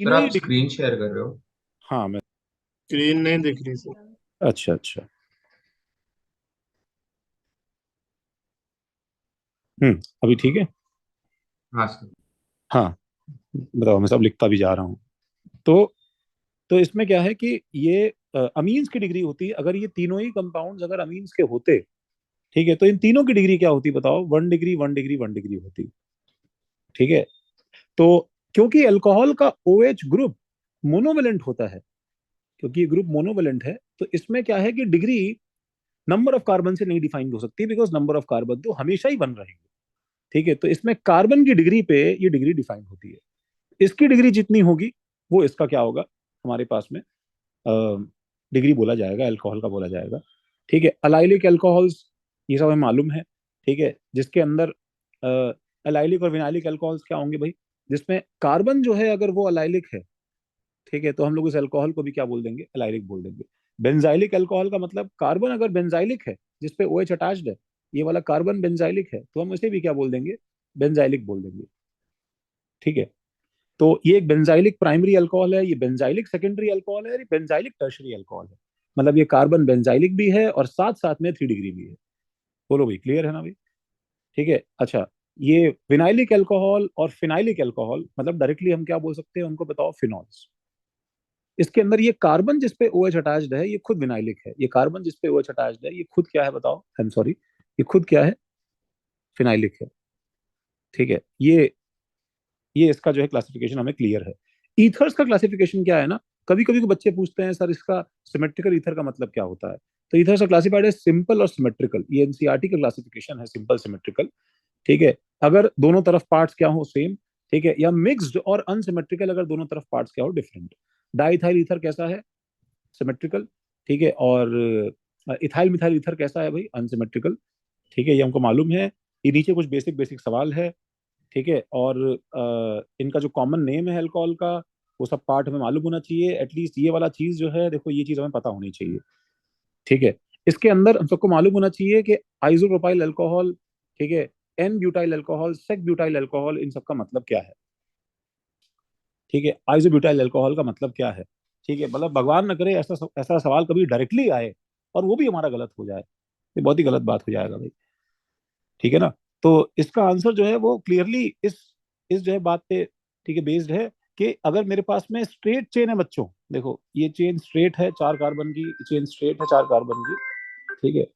Sir तीनों ही आप screen share कर रहे हो? हाँ मैं। स्क्रीन नहीं दिख रही सर। अच्छा अच्छा। अभी ठीक है। हाँ सर। हाँ बताओ, मैं सब लिखता भी जा रहा हूँ। तो इसमें क्या है कि ये अमीन्स की डिग्री होती है। अगर ये तीनों ही कंपाउंड्स अगर अमीन्स के होते, ठीक है, तो इन तीनों की डिग्री क्या होती बताओ? 1 डिग्री 1 डिग्री 1 डिग्री होती। ठीक है। तो क्योंकि अल्कोहल का OH ग्रुप मोनोवेलेंट होता है, क्योंकि ये ग्रुप मोनोवेलेंट है, तो इसमें क्या है कि डिग्री नंबर ऑफ कार्बन से नहीं डिफाइंड हो सकती, बिकॉज नंबर ऑफ कार्बन तो हमेशा ही बन रहेंगे। ठीक है। तो इसमें कार्बन की डिग्री पे ये डिग्री डिफाइंड होती है। इसकी डिग्री जितनी होगी वो इसका क्या होगा, हमारे पास में डिग्री बोला जाएगा, अल्कोहल का बोला जाएगा। ठीक है। अलाइलिक अल्कोहल्स, ये सब हमें मालूम है। ठीक है। जिसके अंदर अलाइलिक और विनाइलिक अल्कोहल्स क्या होंगे भाई? जिसमें कार्बन जो है अगर वो अलाइलिक है, ठीक है, तो हम लोग इस अल्कोहल को भी क्या बोल देंगे? अलाइलिक बोल देंगे। बेंजाइलिक अल्कोहल का मतलब कार्बन अगर बेंजाइलिक है, जिसपे OH अटैच्ड है, ये वाला कार्बन बेंजाइलिक है, तो हम इसे भी क्या बोल देंगे? बेंजाइलिक बोल देंगे। ठीक है। तो ये एक बेंजाइलिक प्राइमरी अल्कोहल है, ये बेंजाइलिक सेकेंडरी अल्कोहल है, ये बेंजाइलिक टर्शरी अल्कोहल है। मतलब ये कार्बन बेंजाइलिक भी है और साथ साथ में 3 डिग्री भी है। बोलो भाई, क्लियर है ना भाई? ठीक है। अच्छा, ये विनाइलिक अल्कोहल और फिनाइलिक अल्कोहल, मतलब डायरेक्टली हम क्या बोल सकते हैं उनको? बताओ, फिनॉल्स। इसके अंदर ये कार्बन जिसपे OH अटैच्ड है ये खुद विनाइलिक है, ये कार्बन जिसपे OH अटैच्ड है ये खुद क्या है बताओ? आई एम सॉरी, ये खुद क्या है? फिनाइलिक है। ठीक है। ये इसका जो है क्लासिफिकेशन हमें क्लियर है। ईथर्स का क्लासिफिकेशन क्या है ना, कभी कभी को बच्चे पूछते हैं सर इसका सिमेट्रिकल ईथर का मतलब क्या होता है? तो ईथर्स क्लासिफाइड है सिंपल और सिमेट्रिकल। ये एनसीईआरटी का क्लासिफिकेशन है, सिंपल सिमेट्रिकल। ठीक है। अगर दोनों तरफ पार्ट्स क्या हो? सेम। ठीक है। या मिक्स्ड और अनसिमेट्रिकल, अगर दोनों तरफ पार्ट्स क्या हो? डिफरेंट। डाइथाइल ईथर कैसा है? सिमेट्रिकल। ठीक है। और इथाइल मिथाइल ईथर कैसा है भाई? अनसिमेट्रिकल। ठीक है, ये हमको मालूम है। ये नीचे कुछ बेसिक बेसिक सवाल है। ठीक है। और इनका जो कॉमन नेम है अल्कोहल का, वो सब पार्ट हमें मालूम होना चाहिए। एटलीस्ट ये वाला चीज जो है, देखो ये चीज हमें पता होनी चाहिए। ठीक है। इसके अंदर हम सबको मालूम होना चाहिए कि आइसोप्रोपाइल अल्कोहल, ठीक है, n butyl alcohol, sec butyl alcohol, इन सब का मतलब क्या है? ठीक है। आइसोब्यूटाइल अल्कोहल का मतलब क्या है? ठीक है। मतलब भगवान न करे ऐसा ऐसा सवाल कभी डायरेक्टली आए और वो भी हमारा गलत हो जाए, ये बहुत ही गलत बात हो जाएगा भाई। ठीक है ना? तो इसका आंसर जो है वो क्लियरली इस जो है बात पे, ठीक है, बेस्ड है कि अगर मेरे पास में स्ट्रेट चेन है बच्चों, देखो ये चेन स्ट्रेट है 4 कार्बन की, चेन स्ट्रेट है 4 कार्बन की। ठीक है।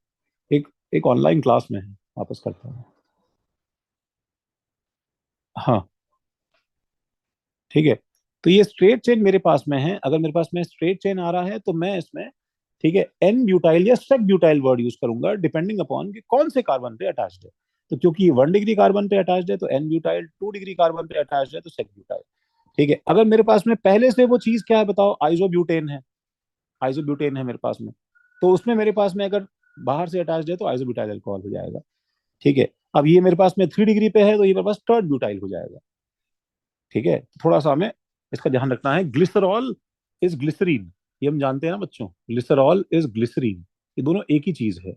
एक एक ऑनलाइन क्लास में है, वापस करता हूँ। हाँ। ठीक है। तो ये स्ट्रेट चेन मेरे पास में है, अगर मेरे पास में स्ट्रेट चेन आ रहा है तो मैं इसमें, ठीक है, एन ब्यूटाइल या सेक ब्यूटाइल वर्ड यूज करूंगा, डिपेंडिंग अपॉन कि कौन से कार्बन पे अटैच्ड है। तो क्योंकि 1 डिग्री कार्बन पे अटैच्ड है तो एन ब्यूटाइल, 2 डिग्री कार्बन पे अटैच्ड है तो सेक ब्यूटाइल। ठीक है। अगर मेरे पास में पहले से वो चीज क्या है बताओ? आइसोब्यूटेन है, आइसोब्यूटेन है मेरे पास में, तो उसमें मेरे पास में अगर बाहर से अटैच्ड है तो आइसोब्यूटाइल अल्कोहल हो जाएगा। ठीक है। अब ये मेरे पास में 3 डिग्री पे है तो ये मेरे पास थर्ड ब्यूटाइल हो जाएगा। ठीक है। थोड़ा सा हमें इसका ध्यान रखना है। ग्लिसरॉल इज ग्लिसरीन, ये हम जानते हैं ना बच्चों, ग्लिसरॉल इज ग्लिसरीन, ये दोनों एक ही चीज है।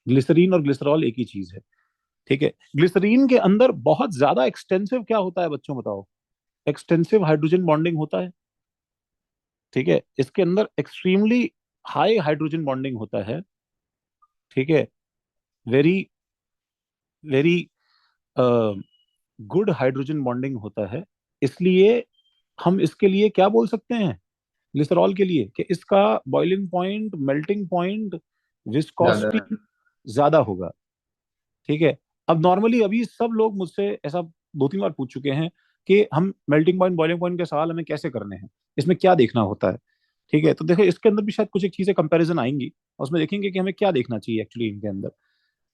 ग्लिसरीन और ग्लिसरॉल एक ही चीज है। ठीक है। ग्लिसरीन के अंदर बहुत ज्यादा एक्सटेंसिव क्या होता है बच्चों बताओ? एक्सटेंसिव हाइड्रोजन बॉन्डिंग होता है। ठीक है। इसके अंदर एक्सट्रीमली हाई हाइड्रोजन बॉन्डिंग होता है। ठीक है। Very very good hydrogen bonding होता है। इसलिए हम इसके लिए क्या बोल सकते हैं ग्लिसरॉल के लिए? कि इसका बॉइलिंग पॉइंट, मेल्टिंग पॉइंट, ज्यादा है। विस्कोसिटी ज्यादा होगा। ठीक है। अब नॉर्मली अभी सब लोग मुझसे ऐसा 2-3 बार पूछ चुके हैं कि हम मेल्टिंग पॉइंट बॉइलिंग पॉइंट के सवाल हमें कैसे करने हैं, इसमें क्या देखना होता है? ठीक है। तो देखो इसके अंदर भी शायद कुछ एक चीजें कंपैरिजन आएंगी और उसमें देखेंगे कि हमें क्या देखना चाहिए एक्चुअली इनके अंदर।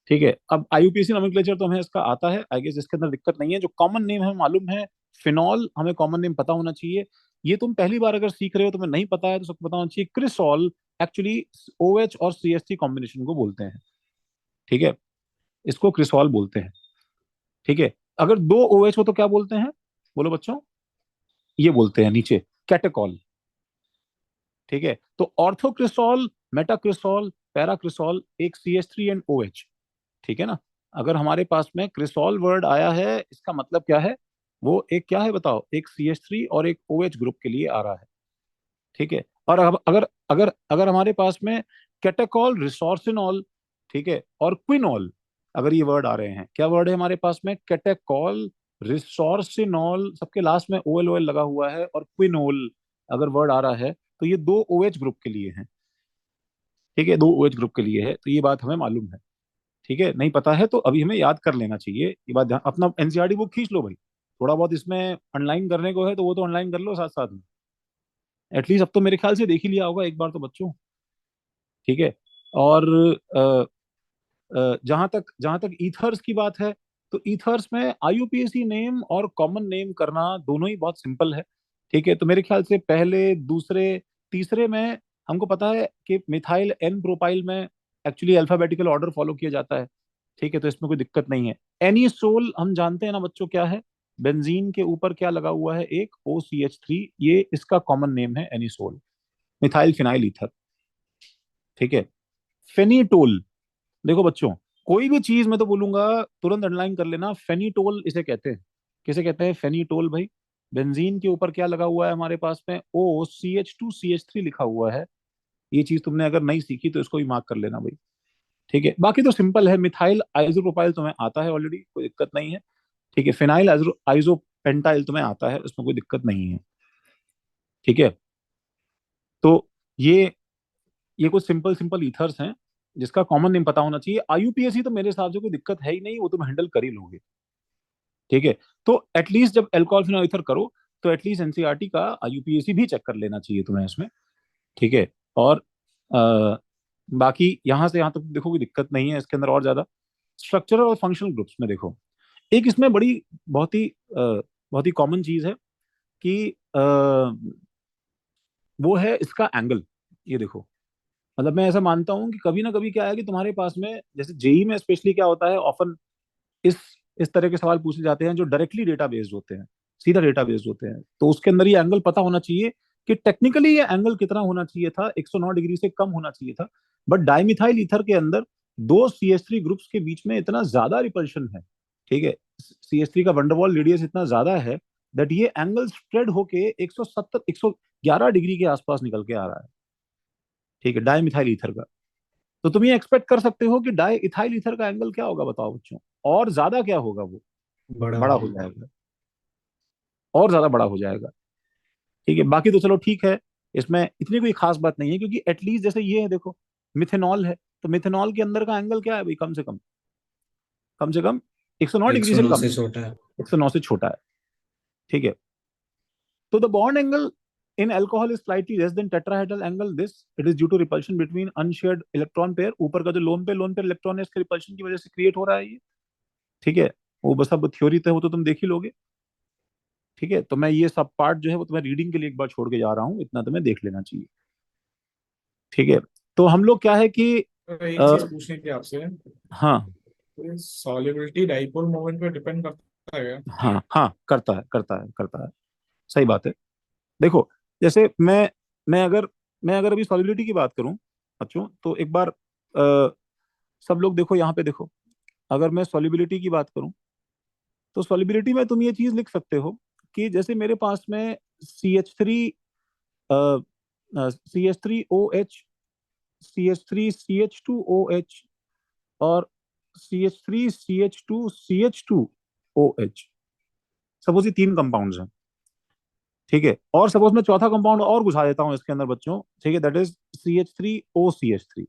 ठीक है। अब IUPAC नोमेनक्लेचर तो हमें इसका आता है, आई गेस इसके अंदर दिक्कत नहीं है। जो कॉमन नेम हमें मालूम है, फिनॉल, हमें कॉमन नेम पता होना चाहिए। ये तुम पहली बार अगर सीख रहे हो, तुम्हें नहीं पता है तो सबको पता होना चाहिए। क्रिसॉल एक्चुअली OH और CH3 कॉम्बिनेशन को बोलते हैं। ठीक है। इसको क्रिसॉल बोलते हैं। ठीक है। अगर दो OH हो तो क्या बोलते हैं? बोलो बच्चों। ये बोलते हैं नीचे कैटेकॉल। ठीक है। तो ऑर्थोक्रिसॉल, मेटाक्रिसॉल, पैराक्रिसॉल, एक CH3 एंड OH। ठीक है ना? अगर हमारे पास में क्रिसॉल वर्ड आया है, इसका मतलब क्या है? वो एक क्या है बताओ, एक CH3 और एक OH ग्रुप के लिए आ रहा है। ठीक है, और अब अगर अगर अगर हमारे पास में कैटेकॉल, रिसोर्सिनॉल, ठीक है, और क्विनॉल, अगर ये वर्ड आ रहे हैं, क्या वर्ड है हमारे पास में, कैटेकॉल, रिसोर्सिनॉल, सबके लास्ट में OL OL लगा हुआ है, और क्विनोल अगर वर्ड आ रहा है, तो ये दो OH ग्रुप के लिए हैं। ठीक है, दो OH ग्रुप के लिए है, तो ये बात हमें मालूम है। ठीक है, नहीं पता है तो अभी हमें याद कर लेना चाहिए ये बात। अपना NCERT बुक खींच लो भाई, थोड़ा बहुत इसमें ऑनलाइन करने को है तो वो तो ऑनलाइन कर लो साथ साथ में। एटलीस्ट अब तो मेरे ख्याल से देख ही लिया होगा एक बार तो बच्चों। ठीक है, और जहां तक ईथर्स की बात है, तो ईथर्स में IUPAC नेम और कॉमन नेम करना दोनों ही बहुत सिंपल है। ठीक है, तो मेरे ख्याल से पहले, दूसरे, तीसरे में हमको पता है कि मिथाइल N प्रोपाइल में एक्चुअली अल्फाबेटिकल ऑर्डर फॉलो किया जाता है। ठीक है, तो इसमें कोई दिक्कत नहीं है। एनिसोल हम जानते हैं ना बच्चों क्या है, बेंजीन के ऊपर क्या लगा हुआ है, एक OCH3, ये इसका कॉमन नेम है एनिसोल, मिथाइल फिनाइल ईथर। ठीक है, फेनीटोल, देखो बच्चों, कोई भी चीज मैं तो बोलूंगा तुरंत अंडरलाइन कर लेना, फेनीटोल इसे कहते हैं। किसे कहते हैं, फेनीटोल भाई। बेंजीन के ऊपर क्या लगा हुआ है हमारे पास में, OCH2CH3 लिखा हुआ है। ये चीज तुमने अगर नहीं सीखी तो इसको भी मार्क कर लेना भाई। ठीक है, बाकी तो सिंपल है, मिथाइल आइसोप्रोपाइल तुम्हें आता है ऑलरेडी, कोई दिक्कत नहीं है। ठीक है, फिनाइल आइसोपेंटाइल तुम्हें आता है, उसमें कोई दिक्कत नहीं है। ठीक है, तो ये ये कुछ सिंपल सिंपल ईथर्स हैं जिसका कॉमन नेम पता होना चाहिए। IUPAC तो मेरे हिसाब से कोई दिक्कत है ही नहीं, वो तुम हैंडल कर ही लोगे। ठीक है, तो एटलीस्ट जब एल्कोहल फिनॉल ईथर करो तो एटलीस्ट NCERT का IUPAC भी चेक कर लेना चाहिए तुम्हें इसमें। ठीक है, और बाकी यहाँ से यहाँ तक देखो कोई दिक्कत नहीं है इसके अंदर। और ज्यादा स्ट्रक्चरल और फंक्शनल ग्रुप्स में देखो, एक इसमें बड़ी बहुत ही कॉमन चीज है कि वो है इसका एंगल। ये देखो, मतलब मैं ऐसा मानता हूं कि कभी ना कभी क्या है कि तुम्हारे पास में, जैसे जेई में स्पेशली क्या होता है, ऑफन इस इस तरह के सवाल पूछे जाते हैं जो डायरेक्टली डेटा बेस्ड होते हैं, सीधा डेटा बेस्ड होते हैं, तो उसके अंदर ये एंगल पता होना चाहिए कि टेक्निकली ये एंगल कितना होना चाहिए था, 109 डिग्री से कम होना चाहिए था। बट डाइमिथाइल ईथर के अंदर दो CH3 ग्रुप्स के बीच में इतना ज्यादा रिपल्शन है। ठीक है, CH3 का वंडरवॉल रेडियस इतना ज्यादा है दैट ये एंगल स्प्रेड होके 170 111 डिग्री के आसपास निकल के आ रहा है। ठीक है, डाइमिथाइल ईथर का। तो तुम ये एक्सपेक्ट कर सकते हो कि डाई इथाइल ईथर का एंगल क्या होगा बताओ बच्चों, और ज्यादा क्या होगा, वो बड़ा बड़ा हो जाएगा, और ज्यादा बड़ा हो जाएगा। ठीक है, बाकी तो चलो ठीक है, इसमें इतनी कोई खास बात नहीं है, क्योंकि एटलीस्ट जैसे ये है देखो, मिथेनॉल है, तो मिथेनॉल के अंदर का एंगल क्या है भाई, कम से कम 109 डिग्री से 109 कम से है, छोटा है। 109 से छोटा है। ठीक है, तो the bond angle in alcohol is slightly less than tetrahedral angle. This it is due to repulsion between unshared electron pair, ऊपर का जो लोन पे इलेक्ट्रॉन है इसके रिपल्शन की वजह से क्रिएट हो रहा है ये। ठीक है, वो बस अब थ्योरी तो है, वो तो तुम देख ही लोगे। ठीक है, तो मैं ये सब पार्ट जो है वो तुम्हें रीडिंग के लिए एक बार छोड़ के जा रहा हूँ, इतना तुम्हें देख लेना चाहिए। ठीक है, तो हम लोग क्या है कि तो एक आ, चीज पूछनी थी आपसे, हाँ सॉलिबिलिटी डाइपोल मोमेंट पे डिपेंड करता है क्या? हाँ हाँ, करता है, सही बात है। देखो, जैसे मैं अगर अभी सॉलिबिलिटी की बात करूं बच्चों, तो एक बार सब लोग देखो यहाँ पे देखो, अगर मैं सॉलिबिलिटी की बात करूं तो सॉलिबिलिटी में तुम ये चीज लिख सकते हो कि जैसे मेरे पास में CH3, CH3OH, CH3CH2OH, और CH3CH2CH2OH, सपोज ये तीन कंपाउंड्स हैं। ठीक है, और सपोज मैं चौथा कंपाउंड और घुसा देता हूँ इसके अंदर बच्चों, ठीक है, दैट इज CH3OCH3।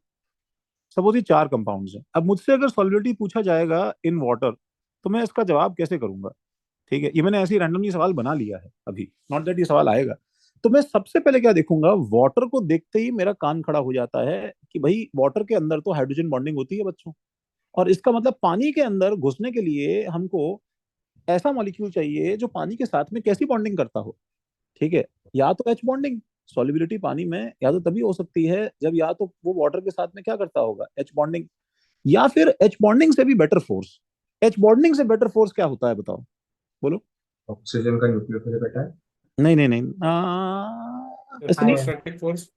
सपोज ये चार कंपाउंड्स हैं। अब मुझसे अगर सॉलिबिलिटी पूछा जाएगा इन वाटर, तो मैं इसका जवाब कैसे करूंगा। ठीक है, ये मैंने ऐसे ही रैंडमली सवाल बना लिया है अभी, नॉट दैट ये सवाल आएगा। तो मैं सबसे पहले क्या देखूंगा, वाटर को देखते ही मेरा कान खड़ा हो जाता है कि भाई वाटर के अंदर तो हाइड्रोजन बॉन्डिंग होती है बच्चों, और इसका मतलब पानी के अंदर घुसने के लिए हमको ऐसा मॉलिक्यूल चाहिए जो पानी के साथ में कैसी बॉन्डिंग करता हो। ठीक है, या तो H बॉन्डिंग, सॉलिबिलिटी पानी में या तो तभी हो सकती है जब या तो वो वाटर के साथ में क्या करता होगा, H बॉन्डिंग, या फिर H बॉन्डिंग से भी बेटर फोर्स। H बॉन्डिंग से बेटर फोर्स क्या होता है बताओ, बोलो। ऑक्सीजन का न्यूक्लियोफिलिक अटैक। नहीं नहीं नहीं, ऐसे नहीं। Electrostatic force.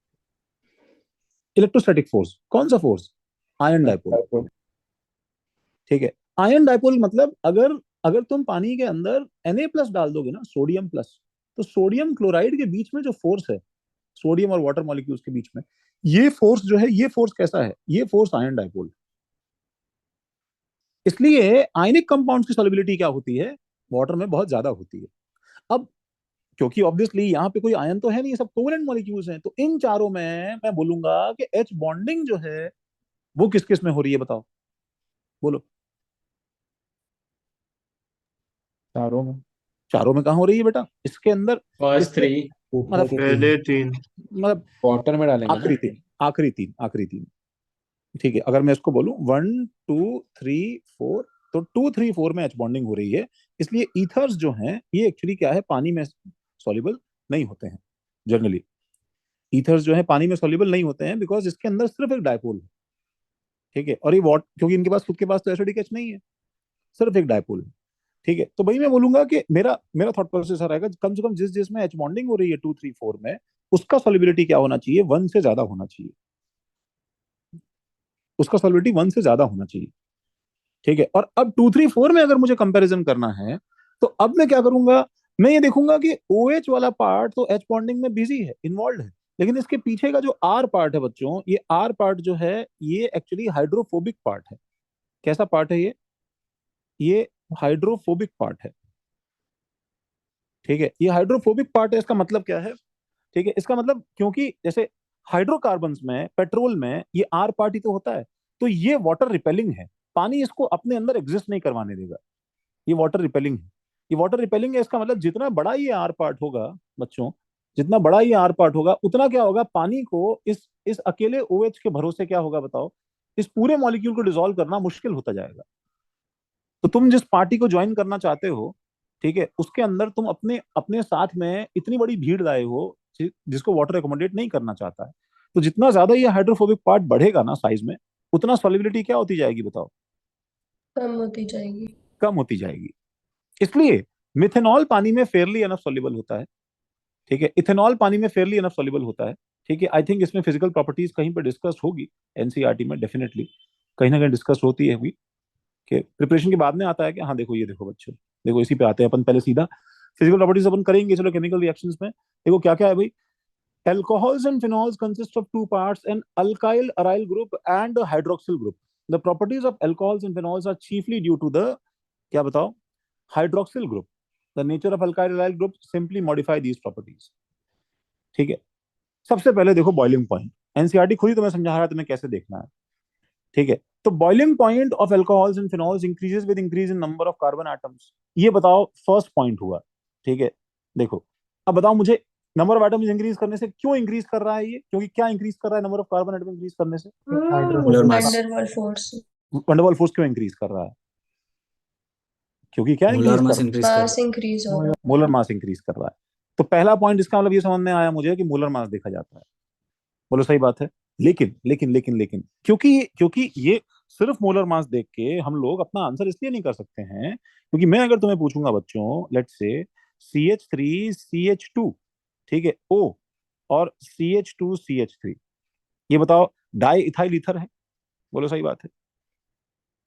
इलेक्ट्रोस्टैटिक फोर्स, कौन सा फोर्स, आयन डाइपोल। ठीक है, आयन डाइपोल मतलब अगर अगर तुम पानी के अंदर Na+ डाल दोगे ना, सोडियम प्लस, तो सोडियम क्लोराइड के बीच में जो फोर्स है, सोडियम और वाटर मॉलिक्यूल्स के बीच में, ये फोर्स जो है, ये फोर्स कैसा है? ये फोर्स आयन डाइपोल। इसलिए आयनिक कंपाउंड्स की सॉल्युबिलिटी क्या होती है? वाटर में बहुत ज्यादा होती है। अब क्योंकि ऑब्वियसली यहाँ पे कोई आयन तो है नहीं, ये सब कोवेलेंट मॉलिक्यूल्स हैं, तो इन चारों में मैं बोलूंगा कि H बॉन्डिंग जो है वो किस किस में हो रही है, बताओ, बोलो। चारों में। चारों में कहाँ हो रही है बेटा? इसके अंदर, फर्स्ट इसके 3, मतलब पहले 3। मतलब क्वार्टर में डालेंगे ना। आखिरी तीन, आखिरी तीन। ठीक है, अगर मैं इसको बोलूं 1 2 3 4, तो 2 3 4 में H बॉन्डिंग हो रही है। इसलिए ईथर्स जो हैं ये एक्चुअली क्या है, पानी में सॉल्युबल नहीं होते हैं जनरली। ईथर्स जो है पानी में सॉल्युबल नहीं होते हैं बिकॉज इसके अंदर सिर्फ एक डायपोल है। ठीक है, और ये वॉट, क्योंकि इनके पास खुद के पास तो एसिडिक H नहीं है, सिर्फ एक डायपोल है। ठीक है, तो भाई मैं बोलूंगा कि मेरा मेरा थॉट प्रोसेस रहेगा, कम से कम जिस जिसमें H बॉन्डिंग हो रही है 2 3 4 में, उसका सॉल्युबिलिटी क्या होना चाहिए? 1 से ज्यादा होना चाहिए। उसका सॉल्युबिलिटी 1 से ज्यादा होना चाहिए। ठीक है, और अब 2 3 4 में अगर मुझे कंपैरिजन करना है, तो अब मैं क्या करूंगा? मैं ये देखूंगा कि OH वाला पार्ट तो H बॉन्डिंग में बिजी है, इन्वॉल्व है, लेकिन इसके पीछे का जो R पार्ट है बच्चों, ये R पार्ट जो है ये एक्चुअली हाइड्रोफोबिक पार्ट है। कैसा पार्ट है ये हाइड्रोफोबिक पार्ट है। ठीक है, ये हाइड्रोफोबिक पार्ट है। इसका मतलब क्या है? ठीक है, इसका मतलब, क्योंकि जैसे हाइड्रोकार्बन्स में, पेट्रोल में ये R पार्ट ही तो होता है, तो ये वाटर रिपेलिंग है। पानी इसको अपने अंदर एग्जिस्ट नहीं करवाने देगा। ये वाटर रिपेलिंग है। ये वाटर रिपेलिंग है, इसका मतलब जितना बड़ा ये R पार्ट होगा बच्चों, जितना बड़ा ये R पार्ट होगा, उतना क्या होगा, पानी को इस अकेले OH के भरोसे क्या होगा बताओ, इस पूरे मॉलिक्यूल को डिसॉल्व करना मुश्किल होता जाएगा। तो तुम जिस पार्टी को ज्वाइन करना चाहते हो, ठीक है, उसके अंदर तुम अपने अपने साथ में इतनी बड़ी भीड़ लाए हो जिसको वाटर एकोमोडेट नहीं करना चाहता है। तो जितना ज्यादा ये हाइड्रोफोबिक पार्ट बढ़ेगा ना साइज में, उतना सॉल्युबिलिटी क्या होती जाएगी बताओ? कम होती जाएगी। कम होती जाएगी। इसलिए मिथेनॉल पानी में फेयरली एनफ सॉल्युबल होता है। ठीक है, इथेनॉल पानी में फेयरली एनफ सॉल्युबल होता है। ठीक है, आई थिंक इसमें फिजिकल प्रॉपर्टीज कहीं पर डिस्कस होगी एनसीईआरटी में, डेफिनेटली कहीं ना कहीं डिस्कस होती है कि प्रिपरेशन के बाद में आता है कि हाँ देखो, ये देखो बच्चों, देखो इसी पे आते हैं अपन, पहले सीधा फिजिकल प्रॉपर्टीज अपन करेंगे। चलो केमिकल रिएक्शंस में देखो क्या क्या है भाई। Alcohols and phenols consist of two parts, an alkyl aryl group and a hydroxyl group. The properties of alcohols and phenols are chiefly due to the, क्या बताओ, hydroxyl group. The nature of alkyl aryl group simply modify these properties. ठीक है, सबसे पहले देखो boiling point, NCERT खुद ही तुम्हें समझा रहा है तुम्हें कैसे देखना है। ठीक है, तो boiling point of alcohols and phenols increases with increase in number of carbon atoms. ये बताओ फर्स्ट पॉइंट हुआ। ठीक है, देखो अब बताओ मुझे, नंबर ऑफ एटम्स इंक्रीज करने से क्यों इंक्रीज कर रहा है ये? क्योंकि क्या इंक्रीज कर रहा है number of carbon atom increase करने से? Molar mass. Van der Waals force. Van der Waals force क्यों इंक्रीज कर रहा है? क्योंकि क्या मोलर इंक्रीज मास कर इंक्रीज कर मास इंक्रीज होगा। मोलर मास इंक्रीज कर रहा है। तो पहला पॉइंट इसका मतलब ये समझ में आया मुझे कि मोलर मास देखा जाता है। बोलो सही बात है। लेकिन क्योंकि क्योंकि ये सिर्फ मोलर मास देख के हम लोग अपना आंसर इसलिए नहीं कर सकते हैं, क्योंकि मैं अगर तुम्हें पूछूंगा बच्चों, लेट्स से CH3CH2, ठीक है, O, और CH2CH3, ये बताओ डाई इथाइल ईथर है? बोलो सही बात है।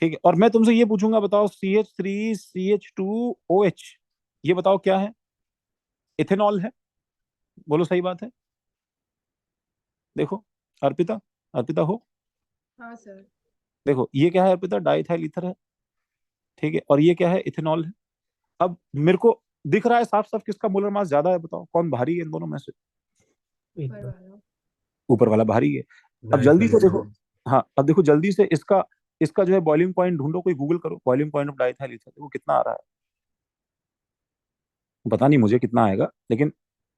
ठीक है, और मैं तुमसे ये पूछूंगा, बताओ CH3CH2OH, ये बताओ क्या है? इथेनॉल है। बोलो सही बात है। देखो अर्पिता, अर्पिता हो? हाँ सर। देखो ये क्या है अर्पिता? डाइथाइल ईथर है। ठीक है, और ये क्या है? इथेनॉल है। अब मेरे को दिख रहा है साफ साफ किसका मोलर मास ज्यादा है, बताओ कौन भारी है इन दोनों में से? ऊपर वाला। ऊपर वाला भारी है। अब जल्दी से देखो, हाँ अब देखो जल्दी से इसका इसका जो है बॉइलिंग पॉइंट ढूंढो, कोई गूगल करो boiling point of diethyl ether, देखो कितना आ रहा है। पता नहीं मुझे कितना आएगा, लेकिन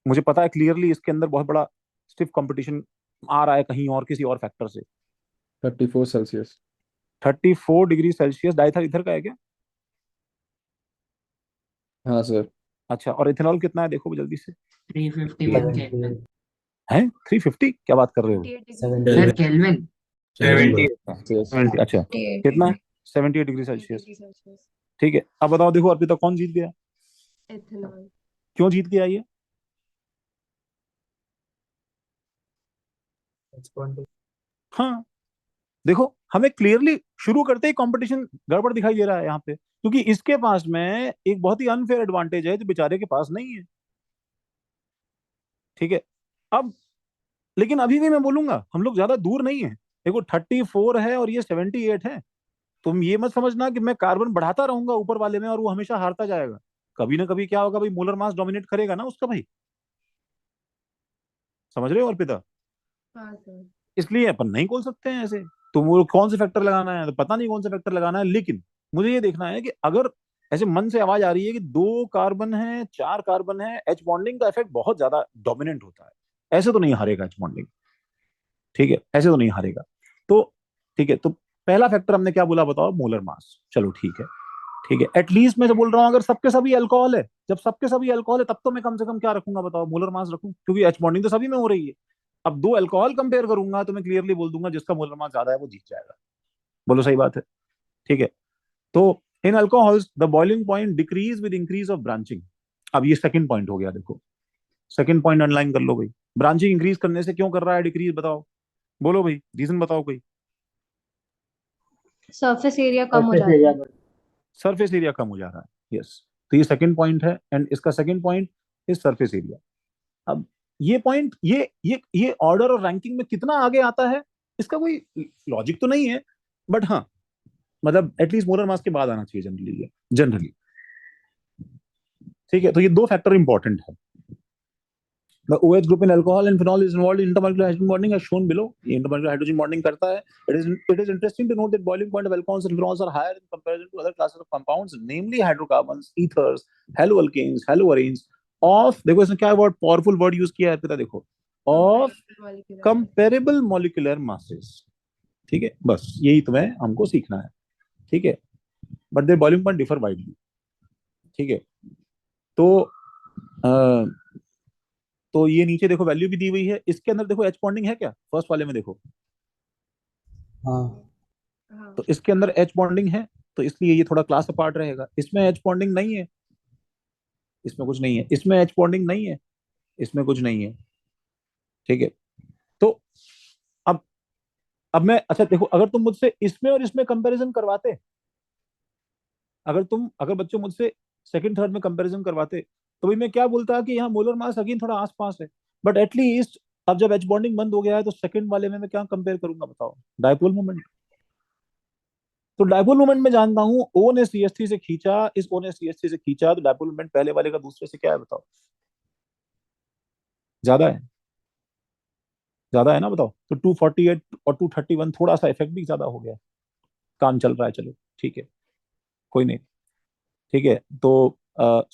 मुझे पता है क्लियरली इसके अंदर बहुत बड़ा स्टिफ कंपटीशन आ रहा है कहीं और किसी और फैक्टर से। 34 Celsius. 34 degree Celsius diethyl ether का है क्या? हाँ सर। अच्छा, और इथेनॉल कितना है देखो जल्दी से? 351 केल्विन। है 350? क्या बात कर रहे हो? 78 डिग्री सर केल्विन। 70, अच्छा 78 कितना है? 78 डिग्री सेल्सियस। सेल्सियस। ठीक है, अब बताओ देखो अर्पिता कौन जीत गया? एथेनॉल। क्यों जीत गया ये? हाँ देखो, हमें क्लियरली शुरू करते ही कंपटीशन गड़बड़ दिखाई दे रहा है यहाँ पे, क्योंकि इसके पास में एक बहुत ही अनफेयर एडवांटेज है जो बेचारे के पास नहीं है। ठीक है, अब लेकिन अभी भी मैं बोलूंगा हम लोग ज्यादा दूर नहीं है। देखो 34 है और ये 78 है। तुम ये मत समझना कि मैं कार्बन बढ़ाता रहूंगा ऊपर वाले में और वो हमेशा हारता जाएगा। कभी ना कभी क्या होगा भाई, मोलर मास डोमिनेट करेगा ना उसका भाई। समझ रहे हो अर्पिता? हाँ सर। इसलिए अपन नहीं खोल सकते हैं ऐसे। तो वो कौन से फैक्टर लगाना है तो पता नहीं कौन से फैक्टर लगाना है, लेकिन मुझे ये देखना है कि अगर ऐसे मन से आवाज आ रही है कि 2 कार्बन है 4 कार्बन है, एच बॉन्डिंग का इफेक्ट बहुत ज्यादा डोमिनेंट होता है। ऐसे तो नहीं हारेगा एच बॉन्डिंग। ठीक है, ऐसे तो नहीं हारेगा। तो ठीक है, तो पहला फैक्टर हमने क्या बोला बताओ, मोलर मास। चलो ठीक है, ठीक है। एटलीस्ट मैं तो बोल रहा हूँ अगर सबके सभी अल्कोहल है, जब सबके सभी अल्कोहल है तब तो मैं कम से कम क्या रखूंगा बताओ, मोलर मास रखूं, क्योंकि एच बॉन्डिंग तो सभी में हो रही है। अब 2 अल्कोहल कंपेयर करूंगा तो मैं क्लियरली बोल दूंगा जिसका मोलर मास ज्यादा है वो जीत जाएगा। बोलो सही बात है? ठीक है। तो in alcohols the boiling point decreases with increase of branching. अब ये सेकंड पॉइंट हो गया, देखो सेकंड पॉइंट अंडरलाइन कर लो भाई। ब्रांचिंग इंक्रीज करने से क्यों कर रहा है डिक्रीज, बताओ, बोलो भाई, रीजन बताओ कोई। सरफेस एरिया कम हो जाता है। सरफेस एरिया कम हो जा रहा है, यस। तो ये सेकंड पॉइंट है एंड इसका second point is surface area. अब ये पॉइंट ये ऑर्डर और रैंकिंग में कितना आगे आता है इसका कोई लॉजिक तो नहीं है, बट हाँ मतलब एटलीस्ट मोलर मास के बाद आना चाहिए जनरली, ये जनरली। ठीक है, तो ये 2 फैक्टर इंपॉर्टेंट है। The OH group in alcohol and phenol is involved in intermolecular hydrogen bonding as shown below. ये intermolecular hydrogen bonding करता है. It is interesting to note that boiling point of alcohols and phenols are higher in comparison to other classes of compounds, namely hydrocarbons, ethers, haloalkanes, haloarenes. Of देखो इसमें क्या word, powerful word use किया है पिता, देखो, of comparable molecular masses. ठीक है, बस यही तुम्हें हमको सीखना है। ठीक है, but their boiling point differ widely. ठीक है, तो ये नीचे देखो वैल्यू भी दी हुई है। इसके अंदर देखो एच बॉन्डिंग है क्या, फर्स्ट वाले में देखो। हाँ। तो इसके अंदर एच बॉन्डिंग है, तो इसलिए ये थोड़ा क्लास अपार्ट रहेगा। इसमें एच बॉन्डिंग नहीं है, इसमें कुछ नहीं है। इसमें एच बॉन्डिंग नहीं है, इसमें कुछ नहीं है। ठीक है, तो अब मैं अच्छा देखो, अगर तुम मुझसे इसमें और इसमें कंपैरिजन करवाते, अगर बच्चों मुझसे सेकंड थर्ड में कंपैरिजन करवाते तो भाई मैं क्या बोलता कि यहाँ मोलर मास अगेन थोड़ा आसपास है, बट एटलीस्ट अब जब एच बॉन्डिंग बंद हो गया है तो सेकंड वाले में मैं क्या कंपेयर करूंगा बताओ, डायपोल मोमेंट। तो डायपोल मोमेंट में जानता हूँ ओ ने CH3 से खींचा, इस ओ ने CH3 से खींचा, तो डायपोल मोमेंट पहले वाले का दूसरे से क्या है बताओ, ज्यादा है, ज्यादा है ना बताओ। तो 248 और 231 थोड़ा सा इफेक्ट भी ज्यादा हो गया, काम चल रहा है, चलो ठीक है, कोई नहीं। ठीक है, तो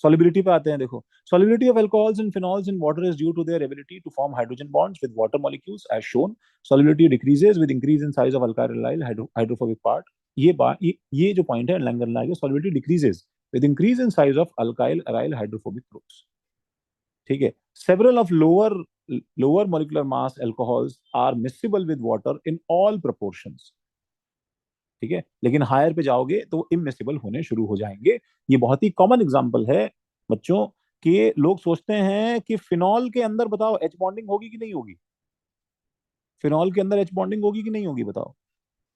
solubility पे आते हैं। देखो, solubility of alcohols and phenols in water is due to their ability to form hydrogen bonds with water molecules as shown. Solubility decreases with increase in size of alkyl aryl hydrophobic part. ये जो point है Langer like, solubility decreases with increase in size of alkyl aryl hydrophobic groups. ठीक है, several of lower molecular mass alcohols are miscible with water in all proportions. ठीक है, लेकिन higher पे जाओगे तो इमिसिबल होने शुरू हो जाएंगे। ये बहुत ही कॉमन एग्जांपल है बच्चों कि लोग सोचते हैं कि फिनॉल के अंदर बताओ एच बॉन्डिंग होगी कि नहीं होगी, फिनॉल के अंदर एच बॉन्डिंग होगी कि नहीं होगी बताओ,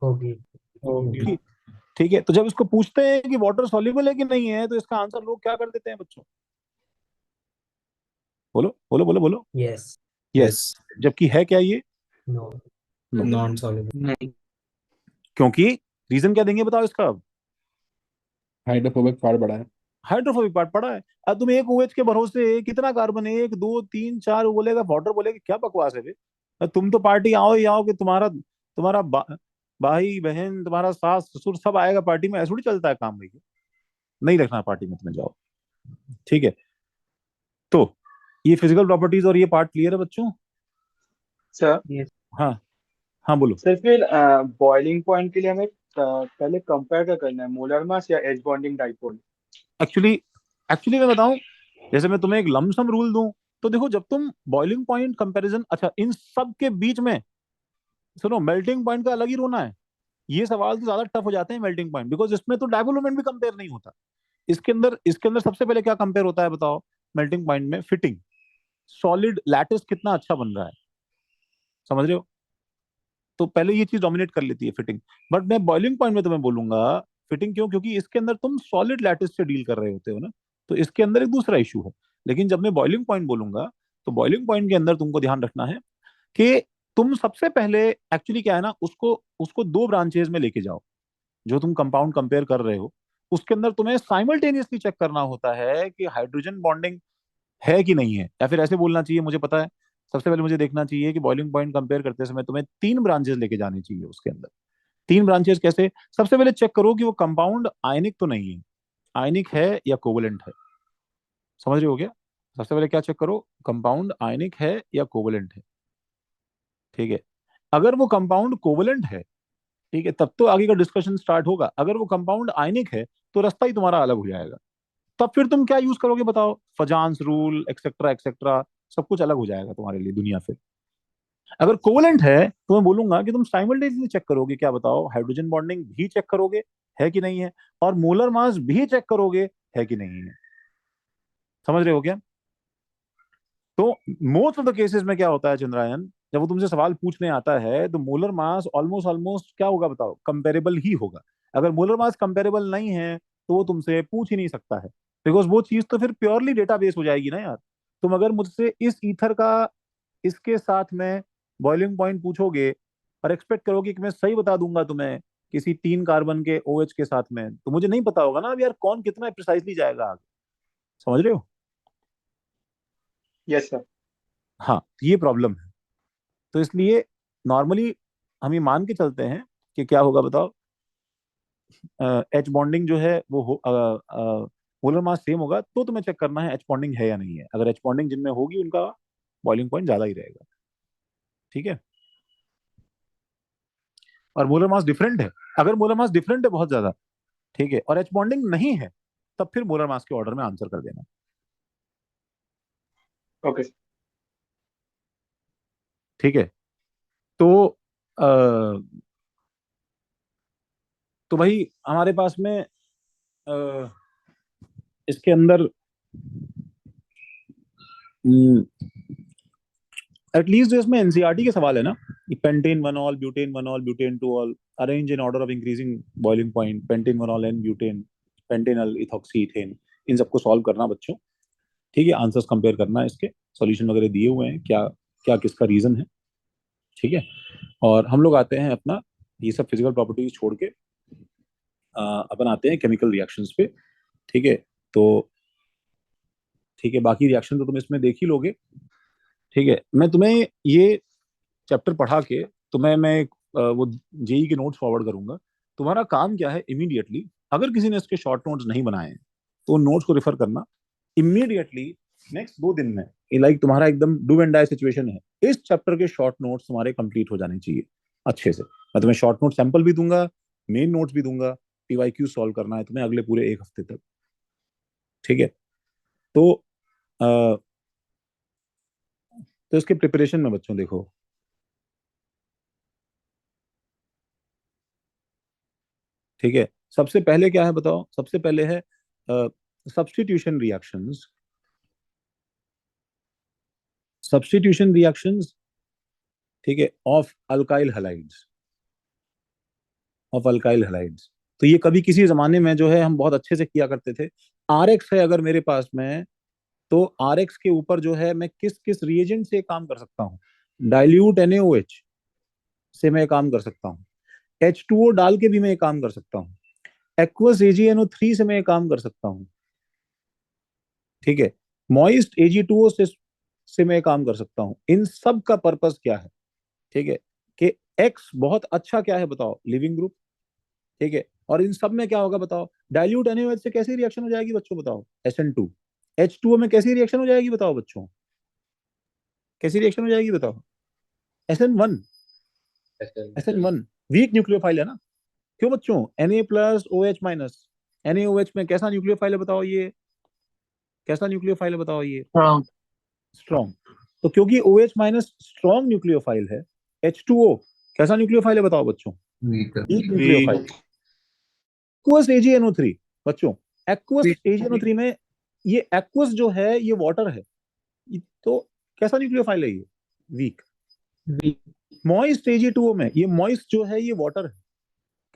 होगी। ठीक है, तो जब इसको पूछते हैं कि वाटर सॉल्युबल है कि नहीं है तो इसका आंसर लोग क्या कर देते हैं बच्चों, बोलो बोलो बोलो बोलो, यस यस। जबकि है क्या ये, नो नॉन सॉल्युबल। नहीं। क्योंकि रीजन क्या देंगे बताओ इसका, हाइड्रोफोबिक पार्ट बड़ा है। हाइड्रोफोबिक पार्ट पड़ा है। अब तुम एक OH के भरोसे कितना कार्बन है, 1 2 3 4 बोलेगा, वाटर बोलेगा, क्या बकवास है बे। अब तुम तो पार्टी आओ ही आओ कि तुम्हारा भाई बहन, तुम्हारा सास ससुर सब आएगा पार्टी में, ऐसा थोड़ी चलता है काम भैया। नहीं रखना पार्टी में, तुम्हें जाओ। ठीक है, तो ये फिजिकल प्रॉपर्टीज और ये पार्ट क्लियर है बच्चों? सर हाँ हाँ बोलो। सर फिर बॉइलिंग पॉइंट के लिए हमें पहले कंपेयर क्या करना है, मोलर मास या एच बॉन्डिंग डाइपोल? एक्चुअली मैं बताऊं, जैसे मैं तुम्हें एक लमसम रूल दूं तो देखो, जब तुम बॉइलिंग पॉइंट कंपैरिजन, अच्छा इन सब के बीच में सुनो, मेल्टिंग पॉइंट का अलग ही रोना है। ये सवाल तो ज्यादा टफ हो जाते हैं मेल्टिंग पॉइंट, बिकॉज इसमें तो डायपोल मोमेंट भी कंपेयर नहीं होता। इसके अंदर सबसे पहले क्या कंपेयर होता है बताओ, मेल्टिंग पॉइंट में फिटिंग, सॉलिड लैटिस कितना अच्छा बन रहा है, समझ रहे हो? तो पहले ये चीज डोमिनेट कर लेती है फिटिंग। बट मैं बॉइलिंग पॉइंट में तुम्हें बोलूंगा फिटिंग क्यों? क्योंकि इसके अंदर तुम सॉलिड लैटिस से डील कर रहे होते हो ना, तो इसके अंदर एक दूसरा इशू है। लेकिन जब मैं बॉइलिंग पॉइंट बोलूंगा तो बॉइलिंग पॉइंट के अंदर तुमको ध्यान रखना है कि तुम सबसे पहले एक्चुअली क्या है ना, उसको उसको दो ब्रांचेज में लेके जाओ। जो तुम कंपाउंड कंपेयर कर रहे हो उसके अंदर तुम्हें साइमल्टेनियसली चेक करना होता है कि हाइड्रोजन बॉन्डिंग है कि नहीं है, या फिर ऐसे बोलना चाहिए, मुझे पता है सबसे पहले मुझे देखना चाहिए कि बॉइलिंग पॉइंट कंपेयर करते समय तुम्हें तीन ब्रांचेस लेके जाने चाहिए उसके अंदर। तीन ब्रांचेस कैसे? सबसे पहले चेक करो कि वो कंपाउंड आयनिक तो नहीं है, आयनिक है या कोवलेंट है। समझ रहे हो क्या? सबसे पहले क्या चेक करो, कंपाउंड आयनिक है या कोवलेंट है। ठीक है, अगर वो कंपाउंड कोवलेंट है, ठीक है, तब तो आगे का डिस्कशन स्टार्ट होगा। अगर वो कंपाउंड आयनिक है तो रास्ता ही तुम्हारा अलग हो जाएगा। तब फिर तुम क्या यूज करोगे बताओ? फजान्स रूल एक्सेट्रा एक्सेट्रा, सब कुछ अलग हो जाएगा तुम्हारे लिए दुनिया। फिर अगर कोवलेंट है तो मैं बोलूंगा कि तुम साइमल्टेनियसली चेक करोगे, क्या बताओ, हाइड्रोजन बॉन्डिंग भी चेक करोगे है कि नहीं है, और मोलर मास भी चेक करोगे है कि नहीं है। समझ रहे हो क्या? तो मोस्ट ऑफ द केसेस में क्या होता है चंद्रायन, जब वो तुमसे सवाल पूछने आता है तो मोलर मास ऑलमोस्ट ऑलमोस्ट क्या होगा बताओ, कंपेरेबल ही होगा। अगर मोलर मास कंपेरेबल नहीं है तो वो तुमसे पूछ ही नहीं सकता है, बिकॉज वो चीज तो फिर प्योरली डेटाबेस हो जाएगी ना यार। तुम अगर मुझसे इस ईथर का इसके साथ में बॉइलिंग पॉइंट पूछोगे और एक्सपेक्ट करोगे कि मैं सही बता दूंगा तुम्हें किसी 3 कार्बन के OH के साथ में, तो मुझे नहीं पता होगा ना अब यार कौन कितना प्रिसाइजली जाएगा आगे। समझ रहे हो? Yes sir. हाँ, ये प्रॉब्लम है। तो इसलिए नॉर्मली हम ये मान के चलते हैं कि क्या होगा बताओ, एच बॉन्डिंग जो है वो मोलर मास सेम होगा, तो तुम्हें चेक करना है एच बॉन्डिंग है या नहीं है। अगर एच बॉन्डिंग जिनमें होगी उनका बॉइलिंग पॉइंट ज्यादा ही रहेगा। ठीक है, और मोलर मास डिफरेंट है, अगर मोलर मास डिफरेंट है बहुत ज्यादा, ठीक है, और एच बॉन्डिंग नहीं है, तब फिर मोलर मास के ऑर्डर में आंसर कर देना। Okay sir. ठीक है, तो अ, तो भाई हमारे पास में इसके अंदर एटलीस्ट जो इसमें एनसीईआरटी के सवाल है ना, pentane one ol, butane one ol, butane two ol, arrange in order of increasing boiling point, pentane one ol n butane, pentanal, ethoxy, ethane, इन सबको सॉल्व करना बच्चों। ठीक है, आंसर्स कंपेयर करना है, इसके सॉल्यूशन वगैरह दिए हुए हैं, क्या क्या किसका रीजन है। ठीक है, और हम लोग आते हैं अपना ये सब फिजिकल प्रॉपर्टीज छोड़ के अपन आते हैं केमिकल रिएक्शंस पे। ठीक है, तो ठीक है, बाकी रिएक्शन तो तुम इसमें देख ही लोगे। ठीक है, मैं तुम्हें ये चैप्टर पढ़ा के तुम्हें मैं वो जेई के नोट्स फॉरवर्ड करूंगा। तुम्हारा काम क्या है, इमीडिएटली अगर किसी ने इसके शॉर्ट नोट्स नहीं बनाए हैं तो नोट्स को रेफर करना इमीडिएटली नेक्स्ट 2 दिन में। ये लाइक तुम्हारा एकदम डू एंड डाई सिचुएशन है, इस चैप्टर के शॉर्ट नोट्स तुम्हारे कंप्लीट हो जाने चाहिए अच्छे से। मैं तुम्हें शॉर्ट नोट सैंपल भी दूंगा, मेन नोट्स भी दूंगा, पीवाईक्यू सॉल्व करना है तुम्हें अगले पूरे 1 हफ्ते तक। ठीक है, तो अ, तो इसके प्रिपरेशन में बच्चों देखो, ठीक है, सबसे पहले क्या है बताओ, सबसे पहले है सब्स्टिट्यूशन रिएक्शंस। सब्स्टिट्यूशन रिएक्शंस, ठीक है, of alkyl halides, of alkyl halides. तो ये कभी किसी जमाने में जो है हम बहुत अच्छे से किया करते थे। RX है अगर मेरे पास में, तो RX के ऊपर जो है मैं किस किस रिएजेंट से काम कर सकता हूँ, डाइल्यूट NaOH से मैं काम कर सकता हूँ, H2O डाल के भी मैं काम कर सकता हूँ, एक्वस AgNO3 से मैं काम कर सकता हूँ। ठीक है, मॉइस्ट Ag2O से मैं काम कर सकता हूँ। इन सब का पर्पस क्या है? ठीक है, कि X बहुत अच्छा क्या है बताओ, लिविंग ग्रुप। ठीक है, और इन सब में क्या होगा बताओ, डाइल्यूट NaOH से कैसी रिएक्शन हो जाएगी बच्चों बताओ, SN2। H2O में कैसी रिएक्शन हो जाएगी बताओ बच्चों, कैसी रिएक्शन हो जाएगी बताओ, SN1। SN1 वीक न्यूक्लियोफाइल है ना, क्यों बच्चों, Na+OH-, NaOH में कैसा न्यूक्लियोफाइल है बताओ, ये कैसा न्यूक्लियोफाइल है बताओ, ये Strong. स्ट्रॉन्ग। तो क्योंकि OH- स्ट्रॉन्ग न्यूक्लियोफाइल है, H2O कैसा न्यूक्लियोफाइल है बताओ बच्चों, weak. Weak nucleophile. Aqueous AgNO3 बच्चों, एक्वस AgNO3 में ये एक्वस जो है ये वाटर है, तो कैसा न्यूक्लियोफाइल है ये, वीक। मॉइस्ट Ag2O में ये मॉइस्ट जो है ये वाटर है,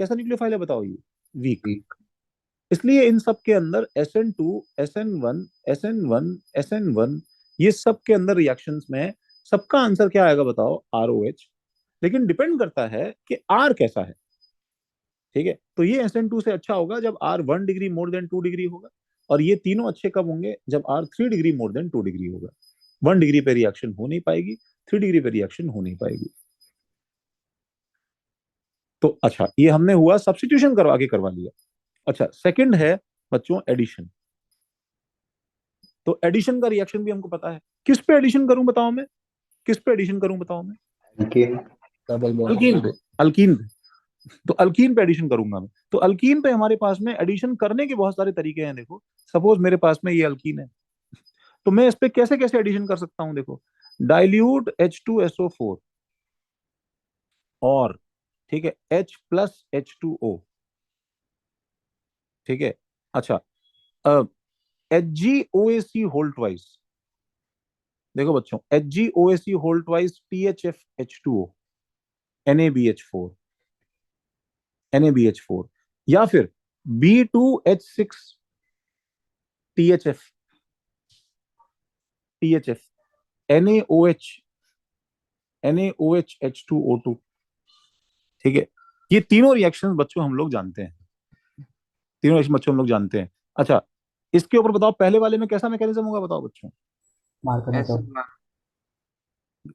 कैसा न्यूक्लियोफाइल है बताओ, ये वीक। इसलिए इन सब के अंदर SN2, SN1, SN1, SN1 ये सब के अंदर रिएक्शंस में सबका आंसर क्या आएगा बताओ? ROH। लेकिन डिपेंड करता है कि R कैसा है। ठीक है, तो ये SN2 से अच्छा होगा जब R 1 degree more than 2 degree होगा, और ये तीनों अच्छे कब होंगे? जब R 3 degree more than 2 degree होगा। 1 डिग्री पे रिएक्शन हो नहीं पाएगी, 3 डिग्री पे रिएक्शन हो नहीं पाएगी। तो अच्छा, ये हमने हुआ सब्स्टिट्यूशन करवा के करवा लिया। अच्छा, सेकंड है बच्चों एडिशन। तो एडिशन का रिएक्शन भी हमको पता है। किस पे एडिशन करूं बताओ मैं? किस पे एडिशन करूं बताओ मैं? अल्कीन पे। अल्कीन पे। तो अल्कीन पे एडिशन करूंगा मैं। तो अल्कीन पे हमारे पास में एडिशन करने के बहुत सारे तरीके हैं। देखो, सपोज मेरे पास में ये अल्कीन है, तो मैं इस पे कैसे कैसे एडिशन कर सकता हूं? देखो, डाइल्यूट H2SO4 और ठीक है H प्लस H2O। ठीक है, अच्छा, HgOAc होल ट्वाइस। देखो बच्चों, HgOAc whole twice THFH2O NaBH4 NaBH4, या फिर B2H6 THF NaOH H2O2। ठीक है, ये तीनों रिएक्शंस बच्चों हम लोग जानते हैं। तीनों रिएक्शन बच्चों हम लोग जानते हैं। अच्छा, इसके ऊपर बताओ पहले वाले में कैसा मैकेनिज्म होगा? बताओ बच्चों,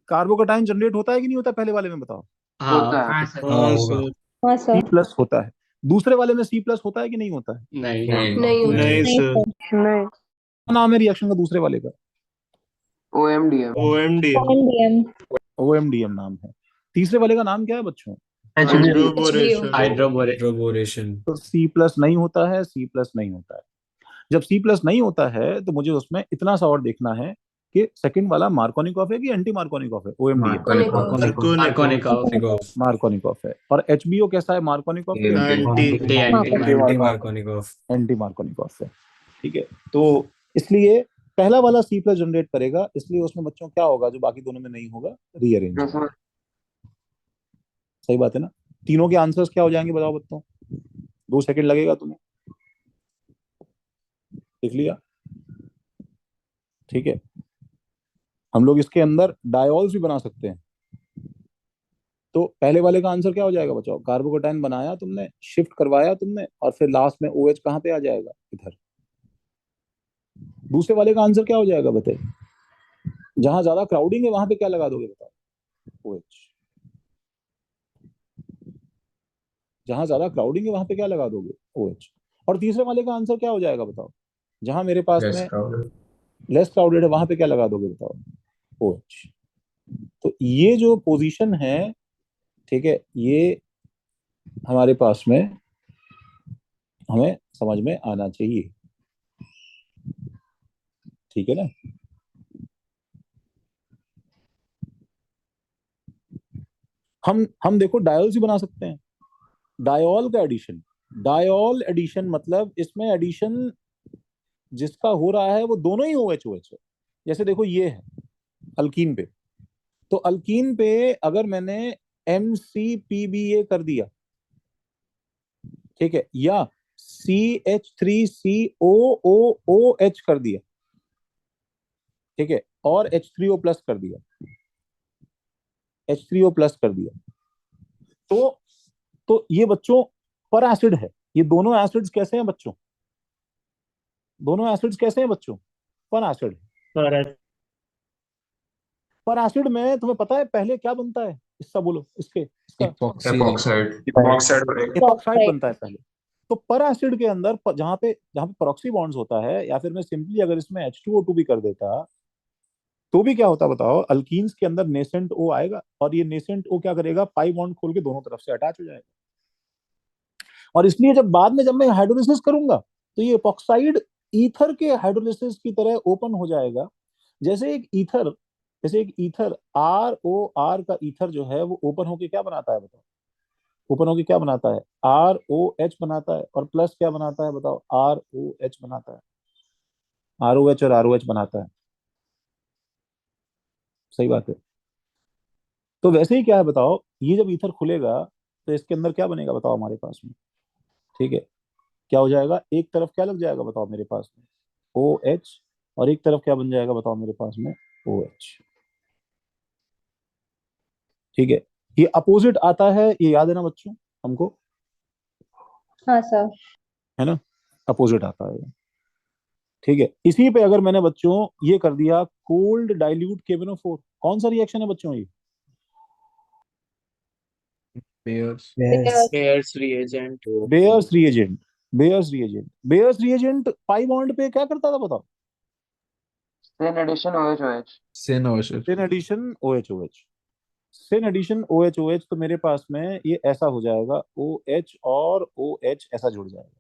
कार्बोकैटायन जनरेट होता है कि नहीं होता पहले वाले में? बताओ। हाँ सर। हाँ C सर। प्लस होता है। दूसरे वाले में C प्लस होता है कि नहीं होता है? नहीं नहीं होता। नहीं सर। नहीं। क्या नाम है रिएक्शन का दूसरे वाले का? OMDM। OMDM। OMDM नाम है। तीसरे वाले का नाम क्या है बच्चों? हाइड्रोबोरेशन। हाइड्रोबोरेशन। तो C प्लस नहीं होता है, C प्लस नहीं होता है। जब C प्लस नहीं होता है तो मुझे उसमें इतना सा और देखना है कि सेकंड वाला मार्कोनिकॉफ है कि एंटी मार्कोनिकॉफ है? OMDM मार्कोनिकॉफ है। और HBO कैसा है? मार्कोनिकॉफ के एंटी मार्कोनिकॉफ। एंटी मार्कोनिकॉफ है। ठीक है, तो इसलिए पहला वाला C प्लस जनरेट करेगा, इसलिए उसमें बच्चों क्या होगा जो बाकी दोनों में नहीं होगा? रीअरेंज। सही बात है ना? तीनों के आंसर्स क्या हो जाएंगे बताओ बच्चों? 2 सेकंड लगेगा तुम्हें। देख लिया? ठीक है, हम लोग इसके अंदर डायोल्स भी बना सकते हैं। तो पहले वाले का आंसर क्या हो जाएगा बच्चों? कार्बोकैटायन बनाया तुमने, शिफ्ट करवाया तुमने, और फिर लास्ट में OH कहाँ पे आ जाएगा? इधर। दूसरे वाले का आंसर क्या हो जाएगा बताइए? जहां ज्यादा क्राउडिंग है वहां पे क्या लगा दोगे बताओ? OH। जहां ज्यादा क्राउडिंग है वहां पे क्या लगा दोगे? OH। और तीसरे वाले का आंसर क्या हो जाएगा बताओ? जहां मेरे पास में लेस क्राउडेड है वहां पे क्या लगा दोगे बताओ? OH। तो ये जो पोजीशन है, ठीक है, ये हमारे पास में हमें समझ में आना चाहिए। ठीक है ना? हम देखो डायोल्स ही बना सकते हैं। डायोल का एडिशन, डायोल एडिशन मतलब इसमें एडिशन जिसका हो रहा है वो दोनों ही OH OH है। जैसे देखो ये है अल्कीन पे, तो अल्कीन पे अगर मैंने MCPBA कर दिया, ठीक है, या CH3COOOH कर दिया, ठीक है, और H3O प्लस कर दिया, H3O प्लस कर दिया, तो ये बच्चों पर एसिड है। ये दोनों एसिड्स कैसे हैं बच्चों? दोनों एसिड्स कैसे हैं बच्चों? पर एसिड। पर एसिड में तुम्हें पता है पहले क्या बनता है? इसका बोलो, इसका इपॉक्साइड बनता है पहले। तो पर एसिड के अंदर जहां पे पेरोक्सी बॉन्ड्स होता है, या फिर मैं सिंपली अगर इसमें H2O2 भी कर देता तो भी क्या होता बताओ? अल्कीन्स के अंदर नेसेंट O आएगा, और ये नेसेंट O क्या करेगा? पाई बॉन्ड खोल के दोनों तरफ से अटैच हो जाएगा। और इसलिए जब बाद में जब मैं हाइड्रोलिसिस करूंगा तो ये एपॉक्साइड ईथर के हाइड्रोलिसिस की तरह ओपन हो जाएगा। जैसे एक ईथर ROR का ईथर जो है वो ओपन होके क्या बनाता है बताओ? ओपन होके क्या बनाता है? ROH बनाता है, और प्लस क्या बनाता है बताओ? ROH बनाता है। ROH और ROH बनाता है। सही बात है। तो वैसे ही क्या है बताओ, ये जब ईथर खुलेगा तो इसके अंदर क्या बनेगा बताओ हमारे पास में? ठीक है, क्या हो जाएगा, एक तरफ क्या लग जाएगा बताओ मेरे पास में, ओ एच, और एक तरफ क्या बन जाएगा बताओ मेरे पास में, ओ एच। ठीक है, ये अपोजिट आता है, ये याद है ना बच्चों हमको, हाँ सर। है ना, अपोजिट आता है। ठीक है, इसी पे अगर मैंने बच्चों ये कर दिया कोल्ड डाइल्यूट KBnO4, कौन सा रिएक्शन है बच्चों ये, Pairs. Pairs. Pairs reagent. Baeyer's reagent. Baeyer's reagent pi bond पे क्या करता था बताओ, Then addition OH. Synergy. Syn addition OH, syn addition OH, तो मेरे पास में ये ऐसा हो जाएगा, OH और OH ऐसा जुड़ जाएगा।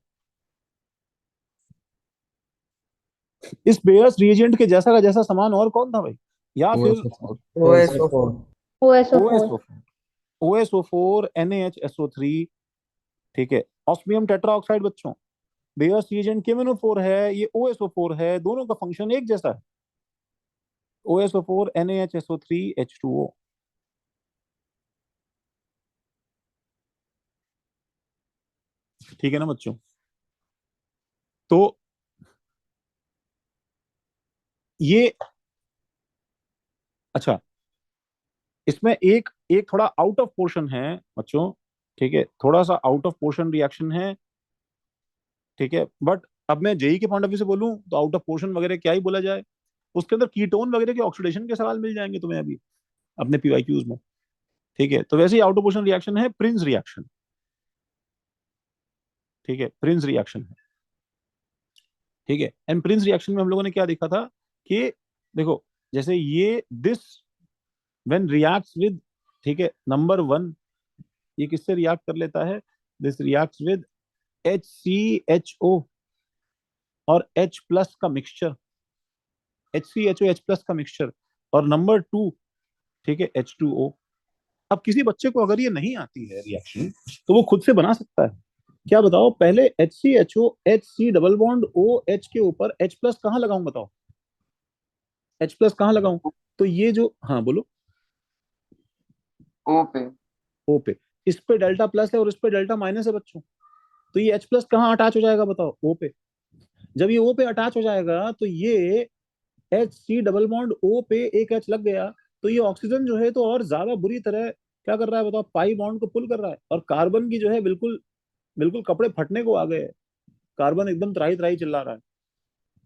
इस बेयर्स रिएजेंट के जैसा का जैसा सामान और कौन था भाई, या फिर OSO4. OSO4. OSO4 NaHSO3। ठीक है, ऑस्मियम टेट्राऑक्साइड बच्चों, बेयर्स रिएजेंट KMnO4 है, ये OSO4 है, दोनों का फंक्शन एक जैसा है, OSO4 NaHSO3 H2O। ठीक है ना बच्चों, तो ये अच्छा, इसमें एक एक थोड़ा आउट ऑफ पोर्शन है बच्चों। ठीक है, थोड़ा सा आउट ऑफ पोर्शन रिएक्शन है। ठीक है, बट अब मैं जेई के पॉइंट ऑफ व्यू से बोलूं तो आउट ऑफ पोर्शन वगैरह क्या ही बोला जाए, उसके अंदर कीटोन वगैरह के ऑक्सीडेशन के सवाल मिल जाएंगे तुम्हें अभी अपने पीवाईक्यूज में। ठीक है, तो वैसे ही आउट ऑफ पोर्शन रिएक्शन है प्रिंस रिएक्शन। ठीक है, प्रिंस रिएक्शन है। ठीक है, एंड प्रिंस रिएक्शन में हम लोगों ने क्या देखा था कि देखो, जैसे ये दिस व्हेन रिएक्ट्स विद, ठीक है, नंबर 1, ये किससे रिएक्ट कर लेता है, दिस रिएक्ट्स विद HCHO और H प्लस का मिक्सचर, HCHO H प्लस का मिक्सचर, और नंबर 2, ठीक है, H2O। अब किसी बच्चे को अगर ये नहीं आती है रिएक्शन तो वो खुद से बना सकता है। क्या बताओ, पहले HCHO HC double bond OH के ऊपर H प्लस कहाँ लगाऊं बताओ, H प्लस कहाँ लगाऊं, तो ये जो, हाँ बोलो, O पे। O पे, इस पे डेल्टा प्लस है और इस पे डेल्टा माइनस है बच्चों, तो ये H प्लस कहाँ अटैच हो जाएगा बताओ, O पे। जब ये O पे अटैच हो जाएगा तो ये HC डबल बॉन्ड O पे एक H लग गया, तो ये ऑक्सीजन जो है तो और ज्यादा बुरी तरह क्या कर रहा है बताओ, पाई बॉन्ड को पुल कर रहा है, और कार्बन की जो है बिल्कुल बिल्कुल कपड़े फटने को आ गए, कार्बन एकदम त्राही त्राही चिल्ला रहा है।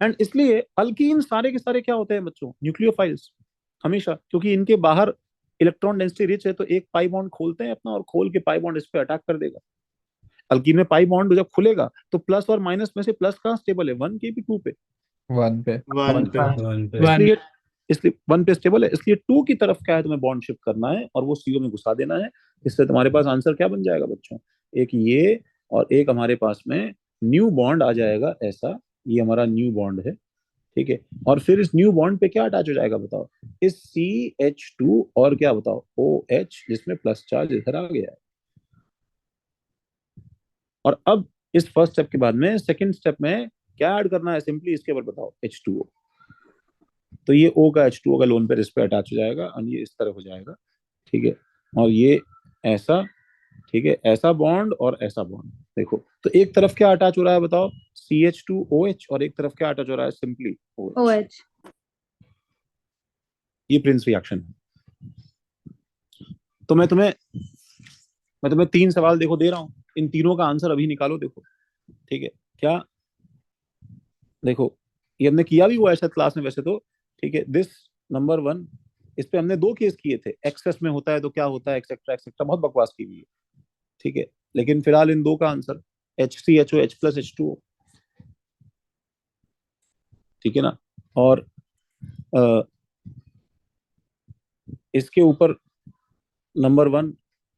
एंड इसलिए अल्कीन सारे के सारे क्या होते हैं बच्चों, न्यूक्लियोफाइल्स, हमेशा, क्योंकि इनके बाहर इलेक्ट्रॉन डेंसिटी रिच है, तो एक पाई बॉन्ड खोलते हैं अपना और खोल के पाई बॉन्ड इस पे अटैक कर देगा। अल्कीन में पाई बॉन्ड जब खुलेगा तो प्लस और माइनस में से प्लस कहाँ स्टेबल है, 1 के भी 2 पे, 1 पे. 1 पे. 1 पे. One. इसलिए इसलिए 1 पे स्टेबल है, इसलिए 2 की तरफ क्या है तुम्हें बॉन्ड शिफ्ट करना है और वो CO में घुसा देना है। इससे तुम्हारे पास आंसर क्या बन जाएगा बच्चों, एक ये और एक हमारे पास में न्यू बॉन्ड आ जाएगा ऐसा, ये हमारा न्यू बॉन्ड है। ठीक है, और फिर इस न्यू बॉन्ड पे क्या अटैच हो जाएगा बताओ, इस CH2 और क्या बताओ OH, जिसमें प्लस चार्ज इधर आ गया है। और अब इस फर्स्ट स्टेप के बाद में सेकंड स्टेप में क्या ऐड करना है, सिंपली इसके ऊपर बताओ H2O, तो ये O का H2O का लोन पेयर इस पे अटैच हो जाएगा और ये इस तरह हो जाएगा। ठीक है, और ये ऐसा, ठीक है, ऐसा बॉन्ड और ऐसा बॉन्ड, देखो तो एक तरफ क्या अटैच हो रहा है बताओ, CH2OH, और एक तरफ क्या अटैच हो रहा है, सिंपली OH। OH. ये प्रिंस रिएक्शन है। तो मैं तुम्हें 3 सवाल देखो दे रहा हूं, इन तीनों का आंसर अभी निकालो देखो। ठीक है, क्या देखो, ये हमने किया भी हुआ है शायद क्लास में वैसे तो। ठीक है, दिस नंबर 1, इस पे हमने 2 केस किए थे, एक्सेस में होता है तो क्या होता है, एक्सेट्रा एक्सेट्रा, बहुत बकवास की हुई है। ठीक है, लेकिन फिलहाल इन 2 का answer HCHO H plus H2O। ठीक है ना, और आ, इसके ऊपर number 1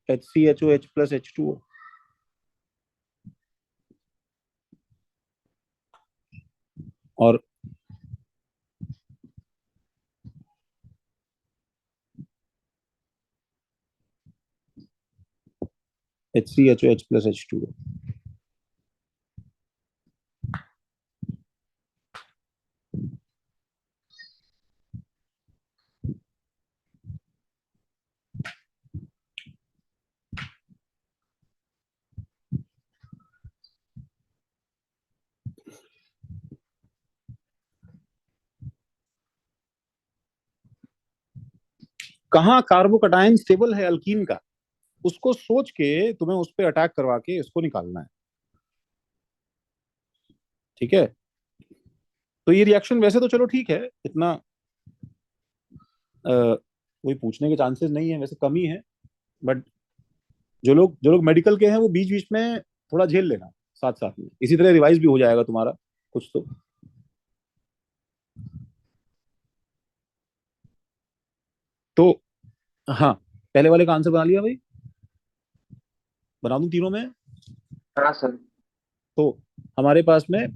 HCHO H plus H2O, और HCHO H प्लस H2O। कहाँ कार्बोकटायन स्टेबल है अल्कीन का, उसको सोच के तुम्हें उस पर अटैक करवा के इसको निकालना है। ठीक है, तो ये रिएक्शन वैसे तो चलो ठीक है, इतना कोई पूछने के चांसेस नहीं है, वैसे कम ही है, बट जो लोग मेडिकल के हैं वो बीच बीच में थोड़ा झेल लेना साथ साथ में, इसी तरह रिवाइज भी हो जाएगा तुम्हारा कुछ तो हाँ, पहले वाले का आंसर बना लिया भाई, बना दूं तीनों में? हाँ सर। तो हमारे पास में,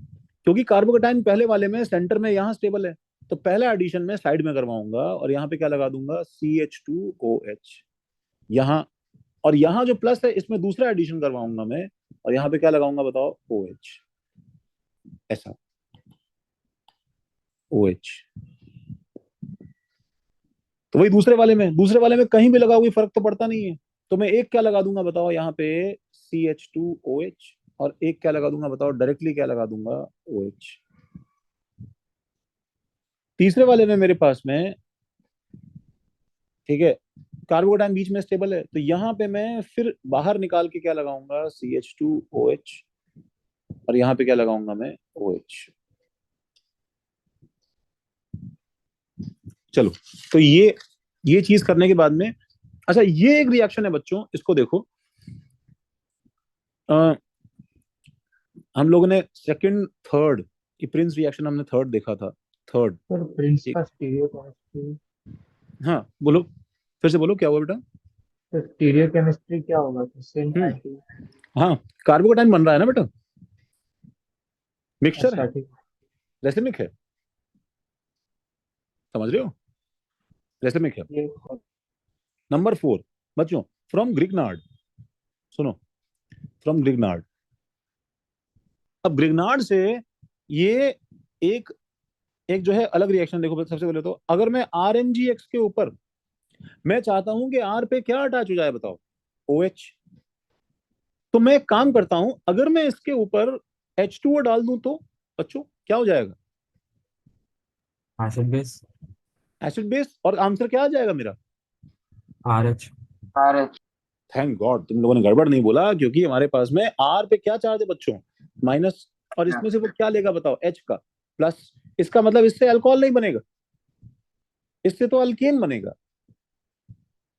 क्योंकि कार्बोकटाइन पहले वाले में सेंटर में यहाँ स्टेबल है, तो पहला एडिशन में साइड में करवाऊंगा और यहाँ पे क्या लगा दूंगा, CH2OH यहाँ, और यहाँ जो प्लस है इसमें दूसरा एडिशन करवाऊंगा मैं, और यहाँ पे क्या लगाऊंगा बताओ, OH, ऐसा OH। तो वही दूसरे वाले में कहीं भी लगा कोई फर्क तो पड़ता नहीं है, तो मैं एक क्या लगा दूंगा बताओ यहाँ पे, CH2OH, और एक क्या लगा दूंगा बताओ, डायरेक्टली क्या लगा दूंगा, OH। तीसरे वाले में मेरे पास में, ठीक है, कार्बोकटायन बीच में स्टेबल है, तो यहाँ पे मैं फिर बाहर निकाल के क्या लगाऊंगा, CH2OH, और यहाँ पे क्या लगाऊंगा मैं, OH। चलो, तो ये चीज करने के बाद में, अच्छा ये एक रिएक्शन है बच्चों, इसको देखो, हम लोगों ने सेकंड थर्ड, ये प्रिंस रिएक्शन हमने थर्ड देखा था, थर्ड। सर प्रिंस का स्टीरियोकेमिस्ट्री, हाँ बोलो, फिर से बोलो, क्या हुआ बेटा? स्टीरियोकेमिस्ट्री क्या होगा? सेम हाँ, कार्बोकटायन बन रहा है ना बेटा, मिक्सचर है, ठीक रेसिमिक है, समझ रहे हो, रेसिमिक है। है। नंबर 4 बच्चों, फ्रॉम ग्रिग्नार्ड, सुनो, फ्रॉम ग्रिग्नार्ड। अब ग्रिग्नार्ड से ये एक जो है अलग रिएक्शन देखो, सबसे पहले तो अगर मैं RMGX के ऊपर मैं चाहता हूं कि R पे क्या अटैच हो जाए बताओ, OH, तो मैं एक काम करता हूं, अगर मैं इसके ऊपर H2O डाल दूं तो बच्चों क्या हो जाएगा, एसिड बेस, एसिड बेस, और आंसर क्या आ जाएगा मेरा, RH। RH। थैंक गॉड तुम लोगों ने गड़बड़ नहीं बोला, क्योंकि हमारे पास में R पे क्या चार्ज है बच्चों, माइनस, और इसमें से वो क्या लेगा बताओ, H का प्लस, इसका मतलब इससे अल्कोहल नहीं बनेगा, इससे तो अल्केन बनेगा,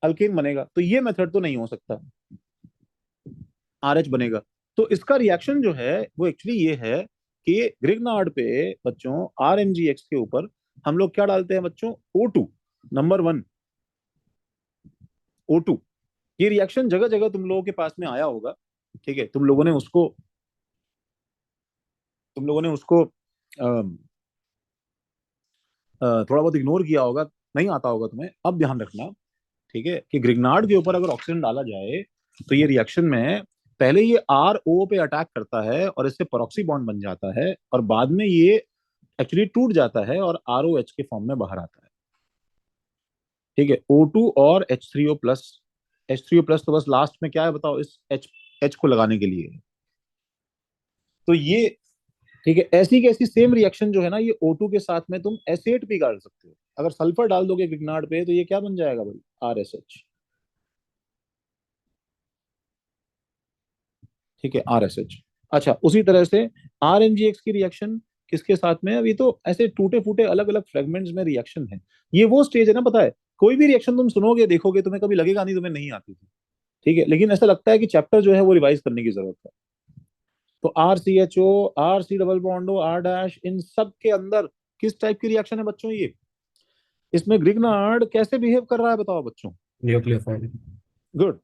अल्केन बनेगा, तो ये मेथड तो नहीं हो सकता, RH बनेगा। तो इसका रिएक्शन जो है वो एक्चुअली ये है कि ग्रिग्नार्ड पे बच्चों RMGX के ऊपर हम लोग क्या डालते हैं बच्चों, O2, नंबर 1 O2। ये रिएक्शन जगह जगह तुम लोगों के पास में आया होगा, ठीक है, तुम लोगों ने उसको थोड़ा बहुत इग्नोर किया होगा, नहीं आता होगा तुम्हें, अब ध्यान रखना, ठीक है, कि ग्रिग्नार्ड के ऊपर अगर ऑक्सीजन डाला जाए तो ये रिएक्शन में पहले ये RO पे अटैक करता है और इससे पेरोक्सी बॉन्ड बन जाता है, और बाद में ये एक्चुअली टूट जाता है और ROH के फॉर्म में बाहर आता है, ठीक है, O2 और H3O प्लस, H3O प्लस तो बस लास्ट में क्या है बताओ, इस H को लगाने के लिए, तो ये ठीक है, ऐसी की ऐसी सेम रिएक्शन जो है ना, ये O2 के साथ में तुम एसेट भी कर सकते हो, अगर सल्फर डाल दोगे ग्रिग्नार्ड पे तो ये क्या बन जाएगा भाई, RSH, ठीक है, RSH। अच्छा, उसी तरह से RMGX की रिएक्शन किसके साथ में, अभी तो ऐसे टूटे फूटे अलग अलग फ्रेगमेंट्स में रिएक्शन है, ये वो स्टेज है ना, पता है, कोई भी रिएक्शन तुम सुनोगे देखोगे तुम्हें कभी लगेगा नहीं तुम्हें नहीं आती थी, ठीक है, लेकिन ऐसा लगता है कि चैप्टर जो है वो रिवाइज करने की जरूरत है। तो RCHO, RC double bond O, R dash, इन सब के अंदर किस टाइप की रिएक्शन है बच्चों ये, इसमें ग्रिग्नार्ड कैसे बिहेव कर रहा है बताओ बच्चों, न्यूक्लियोफाइल। गुड।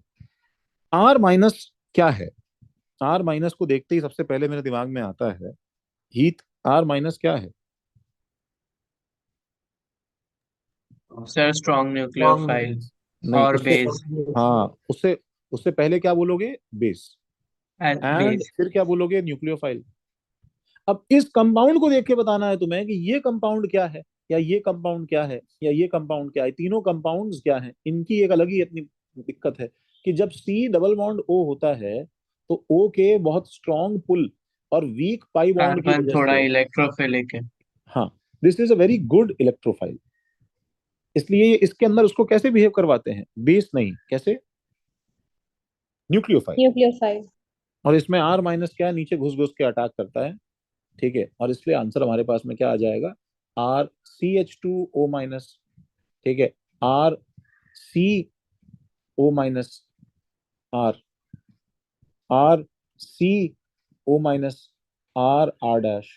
R माइनस क्या है, R माइनस को देखते ही सबसे पहले मेरे दिमाग में आता है हीट, R माइनस क्या है, सर स्ट्रॉन्ग न्यूक्लियोफाइल नहीं और उससे, बेस, हाँ उससे उससे पहले क्या बोलोगे, बेस, एंड बेस। फिर क्या बोलोगे, न्यूक्लियोफाइल। अब इस कंपाउंड को देख के बताना है तुम्हें कि ये कंपाउंड क्या है, या ये कंपाउंड क्या है, या ये कंपाउंड क्या है, तीनों कंपाउंड्स क्या हैं, इनकी एक अलग ही अपनी दिक्कत है कि जब C डबल बॉन्ड O होता है तो O के बहुत स्ट्रॉन्ग पुल और वीक पाई बॉन्ड की कार्बन वजह थोड़ा से, इलेक्ट्रोफिलिक है। हाँ, this is a very good electrophile, इसलिए ये इसके अंदर उसको कैसे बिहेव करवाते हैं, बेस नहीं, कैसे, न्यूक्लियोफाइल। न्यूक्लियोफाइल। और इसमें आर माइनस क्या है, नीचे घुस घुस के अटैक करता है, ठीक है। और इसलिए आंसर हमारे पास में क्या आ जाएगा, R C H two O minus, ठीक है, R C O minus, R R C O minus, R R dash,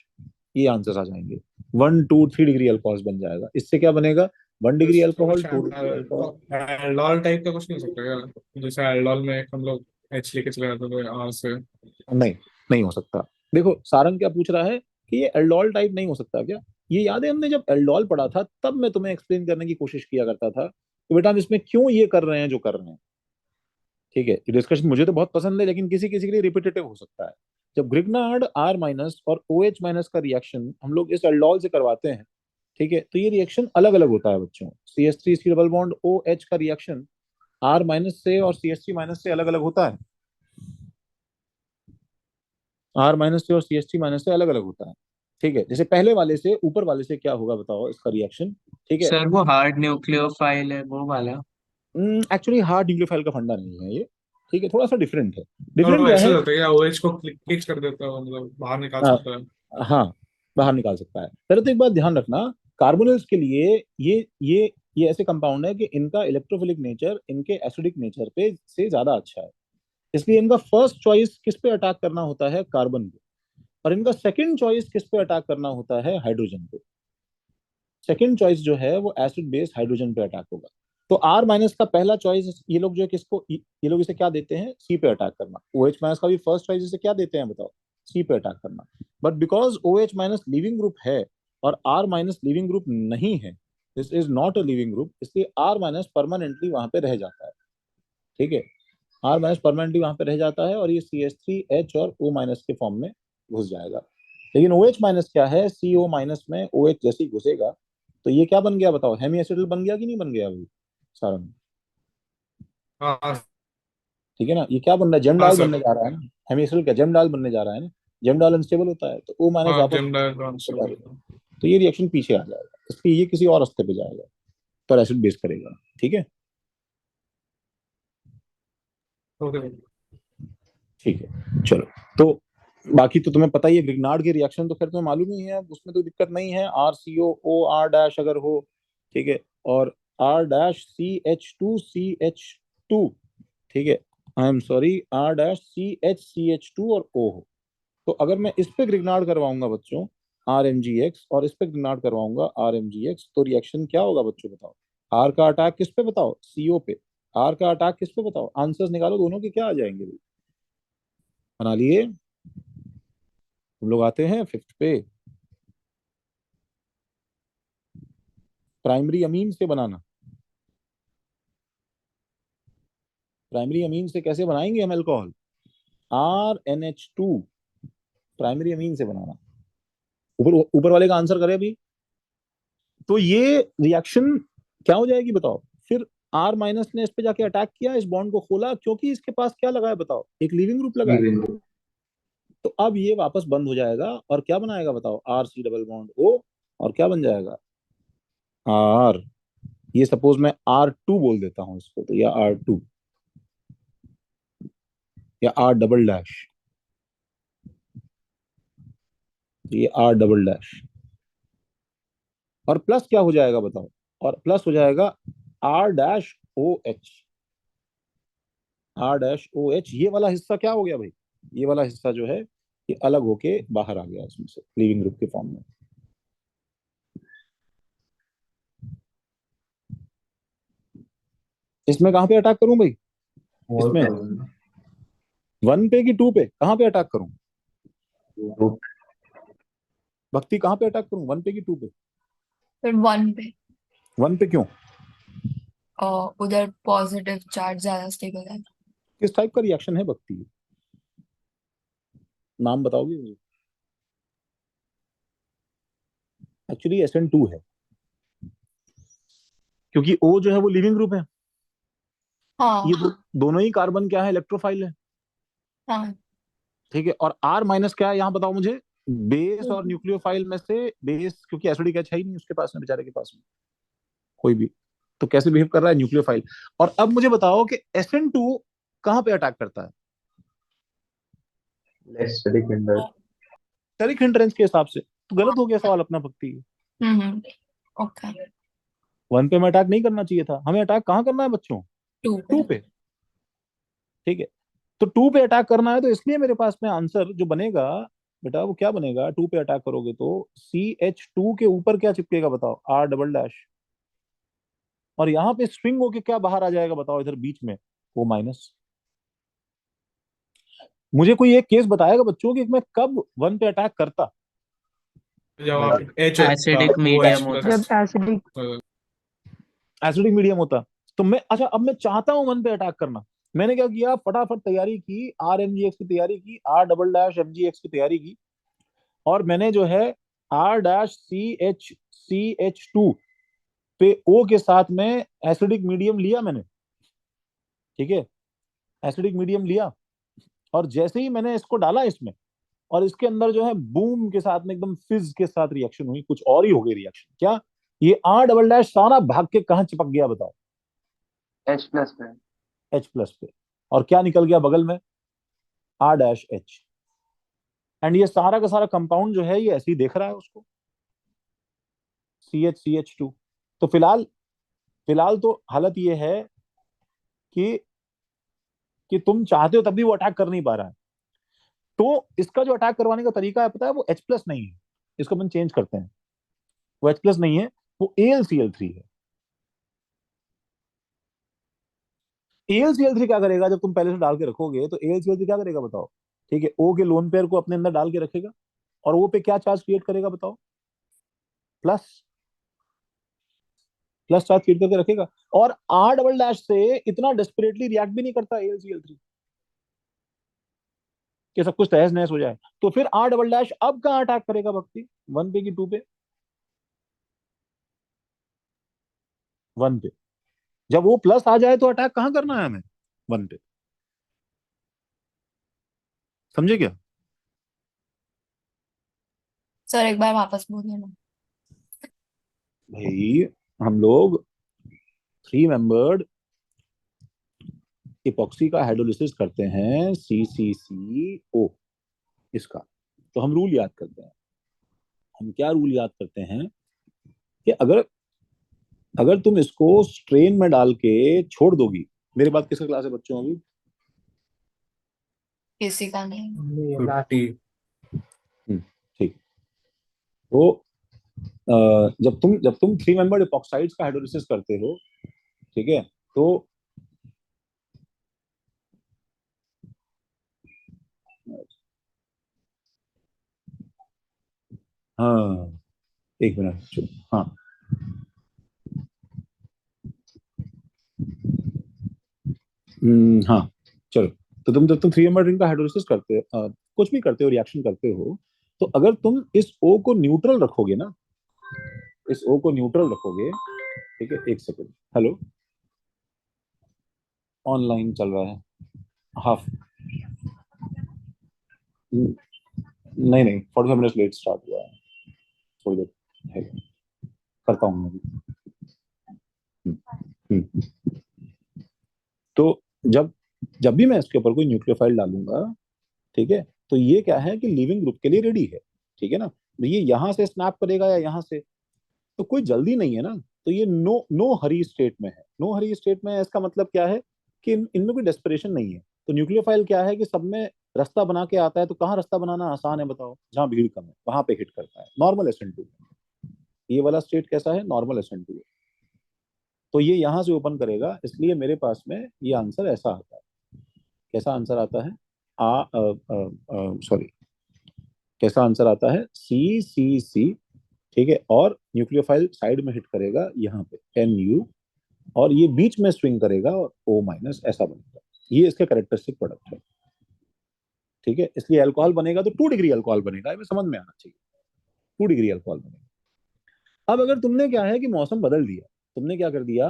ये आंसर आ जाएंगे। 1 2 3 डिग्री अल्कोहल बन जाएगा। इससे क्या बनेगा, 1 degree alcohol, 2 degree alcohol. Aldol type का कुछ नहीं हो सकता क्या? जैसे एल्डोल में हम लोग एच लेके चले जाते थे आर से। नहीं, नहीं हो सकता। देखो सारंग क्या पूछ रहा है कि ये एल्डोल टाइप नहीं हो सकता क्या। ये याद है हमने जब एल्डोल पढ़ा था तब मैं तुम्हें एक्सप्लेन करने की कोशिश किया करता था कि बेटा हम इसमें क्यों ये कर रहे हैं जो कर रहे हैं, ठीक है। ये डिस्कशन मुझे तो बहुत पसंद है, लेकिन किसी किसी के लिए रिपीटेटिव हो सकता है। जब ग्रिग्नार्ड आर माइनस और ओ एच माइनस का रिएक्शन हम लोग इस एल्डोल से करवाते हैं, ठीक है, तो ये रिएक्शन अलग अलग होता है बच्चों। C S three C double bond O H का रिएक्शन आर माइनस से और सी एस थ्री माइनस से अलग अलग होता है, आर माइनस से और सी एस थ्री माइनस से अलग अलग होता है, ठीक है। जैसे पहले वाले से ऊपर वाले से क्या होगा बताओ इसका रिएक्शन, ठीक है। सर वो हार्ड न्यूक्लियोफाइल है वो वाला। एक्चुअली हार्ड न्यूक्लियोफाइल का फंडा नहीं है ये, ठीक है, थोड़ा सा डिफरेंट है। और डिफरेंट वो क्या ऐसे है, होता है क्या, ओएच को क्लिक कर देता है, मतलब बाहर निकाल हाँ, सकता है? हाँ, बाहर निकाल सकता है। पहले तो एक बात ध्यान रखना, कार्बोनिल्स के लिए ये ऐसे कंपाउंड है कि इनका इलेक्ट्रोफिलिक नेचर इनके एसिडिक नेचर पे से ज्यादा अच्छा है, इसलिए इनका फर्स्ट चॉइस किस पे अटैक करना होता है, कार्बन पे। और इनका सेकंड चॉइस किस पे अटैक करना होता है, हाइड्रोजन पे। सेकंड चॉइस जो है वो एसिड बेस हाइड्रोजन पे अटैक होगा। तो आर माइनस का पहला चॉइस ये लोग जो है किसको, ये लोग इसे क्या देते हैं, सी पे अटैक करना। ओ एच माइनस का भी फर्स्ट चॉइस इसे क्या देते हैं बताओ, सी पे अटैक करना। But because O H minus living group है और आर माइनस लिविंग ग्रुप नहीं है, this is not a living group, इसलिए आर माइनस परमानेंटली वहां पे रह जाता है, ठीक है। आर माइनस परमानेंटली वहां पे रह जाता है और ये सी एच थ्री एच और ओ माइनस के फॉर्म में घुस जाएगा। लेकिन ओ एच माइनस क्या है, सी ओ माइनस में ओ एच जैसे ही घुसेगा तो ये क्या बन गया बताओ, हेमी एसिडल बन गया कि नहीं बन गया अभी सारा में, हाँ ठीक है ना। ये क्या बन रहा है, जेम हाँ डाल बनने सर। जा रहा है ना, हेमी एसिडल क्या जेम डाल बनने जा रहा है ना, जेम डाल अनस्टेबल होता है तो ओ माइनस हाँ वापस जेम डायग्राम से जा रहा है, तो ये रिएक्शन पीछे आ जाएगा, इसलिए ये किसी और रास्ते पे जाएगा पर एसिड बेस करेगा, ठीक है। ओके। ठीक है चलो, तो बाकी तो तुम्हें पता ही है, ग्रिग्नार्ड के रिएक्शन तो खैर तुम्हें मालूम ही है, उसमें तो दिक्कत नहीं है, R C O O R dash अगर हो, ठीक है, और R dash C H two, ठीक है, I am sorry, R dash C H two और ओ हो, तो अगर मैं इस पे ग्रिग्नार्ड करवाऊंगा बच्चों आर एम जी एक्स और इस पे ग्रिग्नार्ड करवाऊंगा आर एम जी एक्स, तो रिएक्शन क्या होगा बच्चों बताओ, आर का अटैक किस पे बताओ, सीओ पे, आर का अटैक किस पे बताओ, आंसर्स निकालो दोनों के क्या आ जाएंगे भाई, बना लिए। हम लोग आते हैं फिफ्थ पे, प्राइमरी अमीन से बनाना। प्राइमरी अमीन से कैसे बनाएंगे हम alcohol, R N H two, primary amine से बनाना। ऊपर ऊपर वाले का आंसर करें अभी, तो ये रिएक्शन क्या हो जाएगी बताओ, फिर आर माइनस ने इस पे जाके अटैक किया, इस बॉन्ड को खोला, क्योंकि इसके पास क्या लगा है बताओ, एक लिविंग ग्रुप लगा है, तो अब ये वापस बंद हो जाएगा और क्या बनाएगा बताओ, R C double bond O, और क्या बन जाएगा, आर, ये सपोज मैं आर टू बोल देता हूं इसको, तो या आर टू या आर डबल डैश, तो ये आर डबल डैश, और प्लस क्या हो जाएगा बताओ, और प्लस हो जाएगा R dash O H, R dash O H, ये वाला हिस्सा क्या हो गया भाई, ये वाला हिस्सा जो है ये अलग होके बाहर आ गया इसमें से लिविंग ग्रुप के फॉर्म में। इसमें कहां पे अटैक करूं भाई, इसमें 1 पे कि 2 पे, कहां पे अटैक करूं, भक्ति कहां पे अटैक करूं, 1 पे कि 2 पे, फिर 1 पे। 1 पे क्यों, उधर पॉजिटिव चार्ज ज्यादा स्टेबल है। किस टाइप का रिएक्शन है भक्ति, नाम बताओगे मुझे, एक्चुअली SN2 है, क्योंकि O जो है वो लिविंग ग्रुप है, हाँ ये दोनों ही कार्बन क्या है, इलेक्ट्रोफाइल है, हाँ। ठीक है। और R माइनस क्या है यहाँ बताओ मुझे, बेस और न्यूक्लियोफाइल में से बेस, क्योंकि एसिडिक एच है ही नहीं उसके पास में, बेचारे के पास में कोई भी, तो कैसे बिहेव कर रहा है न्यूक्लियोफाइल। और अब मुझे बताओ कि SN2 कहां पे अटैक करता है स्टेरिक हिंड्रेंस के हिसाब से। तो गलत हो गया सवाल अपना भक्ति। ओके। 1 पे में अटैक नहीं करना चाहिए था, हमें अटैक कहाँ करना है बच्चों? 2 पे। ठीक है, तो 2 पे अटैक करना है, तो इसलिए मेरे पास में आंसर जो बनेगा बेटा वो क्या बनेगा? 2 पे अटैक करोगे तो CH2 के ऊपर क्या चिपकेगा बताओ? R double dash. और यहाँ पे स्विंग होके क्या बाहर आ जाएगा बताओ इधर बीच में? O minus. मुझे कोई एक केस बताएगा बच्चों कि मैं कब 1 पे अटैक करता? जब H एसिडिक मीडियम होता है। जब एसिडिक एसिडिक मीडियम होता। तो मैं अच्छा अब मैं चाहता हूं 1 पे अटैक करना। मैंने क्या किया? फटाफट तैयारी की, RMGX की तैयारी की, R डबल डैश MGX की तैयारी की, और मैंने जो है R डैश CH2 पे O के साथ में एसिडिक मीडियम लिया मैंने। ठीक है, एसिडिक मीडियम लिया, और जैसे ही मैंने इसको डाला इसमें, और इसके अंदर जो है बूम के साथ में एकदम फिज के साथ रिएक्शन हुई, कुछ और ही हो गई रिएक्शन। क्या ये R डबल डैश सारा भाग के कहां चिपक गया बताओ? H प्लस पे। H प्लस पे। और क्या निकल गया बगल में? R dash H। एंड ये सारा का सारा कंपाउंड जो है ये ऐसे ही देख रहा है उसको, CH2। तो फिलहाल फिलहाल तो हालत ये है कि तुम चाहते हो तब भी वो अटैक कर नहीं पा रहा है। तो इसका जो अटैक करवाने का तरीका है पता है? वो H प्लस नहीं है, इसको अपन चेंज करते हैं। वो H प्लस नहीं है, वो AlCl3 है। AlCl3 क्या करेगा? जब तुम पहले से डाल के रखोगे तो AlCl3 क्या करेगा बताओ? ठीक है, O के लोन पेयर को अपने अंदर डाल के रखेगा, और O पे क्या चार्ज क्रिएट करेगा बताओ? प्लस प्लस चार्ज क्रिएट करके रखेगा। और R डबल डैश से इतना डेस्परेटली रिएक्ट भी नहीं करता AlCl3 कि सब कुछ तहस नहस हो जाए। तो फिर R डबल डैश अब कहां अटैक करेगा भक्ति? 1 पे की 2 पे? 1 पे। जब वो प्लस आ जाए तो अटैक कहां करना है हमें? 1 पे। समझे क्या? सर एक बार वापस बोलिए ना। भाई हम लोग 3 मेंबर्ड इपॉक्सी का हाइड्रोलिसिस करते हैं, CCCO इसका। तो हम रूल याद करते हैं। हम क्या रूल याद करते हैं कि अगर अगर तुम इसको स्ट्रेन में डाल के छोड़ दोगी। मेरे बाद किसका क्लास है बच्चों अभी? किसी का नहीं। 50। ठीक। तो जब तुम 3 मेंबर्ड इपॉक्साइड्स का हाइड्रोलिसिस करते हो, ठीक है, तो हाँ एक मिनट। हाँ हाँ चलो। तो जब तुम 3 मेंबर रिंग का हाइड्रोलिसिस करते हो, कुछ भी करते हो, रिएक्शन करते हो, तो अगर तुम इस O को न्यूट्रल रखोगे ना, इस O को न्यूट्रल रखोगे, ठीक है, एक सेकंड। हेलो, ऑनलाइन चल रहा है हाफ। नहीं नहीं, 45 मिनट लेट स्टार्ट हुआ है, थोड़ी देर है, करता हूँ मैं अभी। हम्म। तो जब जब भी मैं इसके ऊपर कोई न्यूक्लियोफाइल डालूंगा, ठीक है, तो ये क्या है कि लिविंग ग्रुप के लिए रेडी है। ठीक है ना? तो ये यहां से स्नैप करेगा या यहां से, तो कोई जल्दी नहीं है ना। तो ये नो हरी स्टेट में है। नो हरी स्टेट में है, इसका मतलब क्या है कि इनमें कोई डेस्परेशन नहीं है। तो न्यूक्लियोफाइल क्या है कि सब में रास्ता बना के आता है। तो कहाँ रास्ता बनाना आसान है बताओ? जहां भीड़ कम है वहां पे हिट करता है। नॉर्मल SN2, ये वाला स्टेट कैसा है? नॉर्मल SN2 है। तो ये यहां से ओपन करेगा, इसलिए मेरे पास में ये आंसर ऐसा आता है। कैसा आंसर आता है? सॉरी, कैसा आंसर आता है? CCC। ठीक है, और न्यूक्लियोफाइल साइड में हिट करेगा यहाँ पे NU, और ये बीच में स्विंग करेगा और O माइनस, ऐसा बनेगा। ये इसके कैरेक्टरिस्टिक प्रोडक्ट है। ठीक है, इसलिए अल्कोहल बनेगा तो 2 डिग्री अल्कोहल बनेगा, ये समझ में आना चाहिए। 2 डिग्री अल्कोहल बनेगा। अब अगर तुमने क्या है कि मौसम बदल दिया, तुमने क्या कर दिया?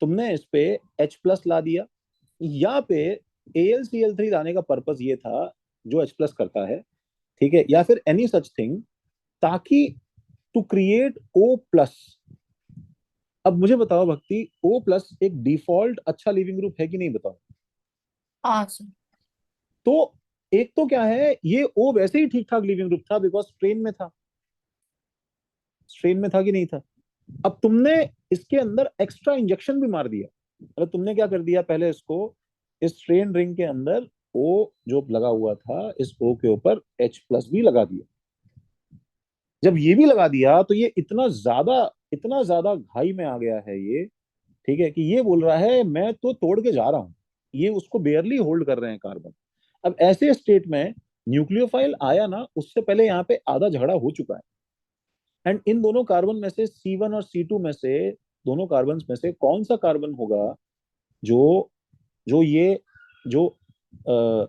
तुमने इस पे H प्लस ला दिया। यहाँ पे AlCl3 लाने का पर्पस ये था जो H प्लस करता है, ठीक है, या फिर एनी सच थिंग, ताकि टू क्रिएट O प्लस। अब मुझे बताओ भक्ति, O प्लस एक डिफॉल्ट अच्छा लीविंग ग्रुप है कि नहीं, बताओ। हाँ सर। तो एक तो क्या है, ये O वैसे ही ठीक ठाक लीविंग ग्रुप था बिकॉज स्ट्रेन में था, स्ट्रेन में था कि नहीं था। अब तुमने इसके अंदर एक्स्ट्रा इंजेक्शन भी मार दिया। मतलब तुमने क्या कर दिया, पहले इसको इस स्ट्रेन रिंग के अंदर O जो लगा हुआ था, इस O के ऊपर H प्लस भी लगा दिया। जब ये भी लगा दिया तो ये इतना ज्यादा घाई में आ गया है ये, ठीक है, कि ये बोल रहा है मैं तो तोड़ के जा रहा हूं। ये उसको बेयरली होल्ड कर रहे हैं कार्बन। अब ऐसे स्टेट में न्यूक्लियोफाइल आया ना, उससे पहले यहाँ पे आधा झगड़ा हो चुका है। एंड इन दोनों कार्बन में से C1 और C2 में से, दोनों कार्बन में से कौन सा कार्बन होगा जो जो ये जो अ,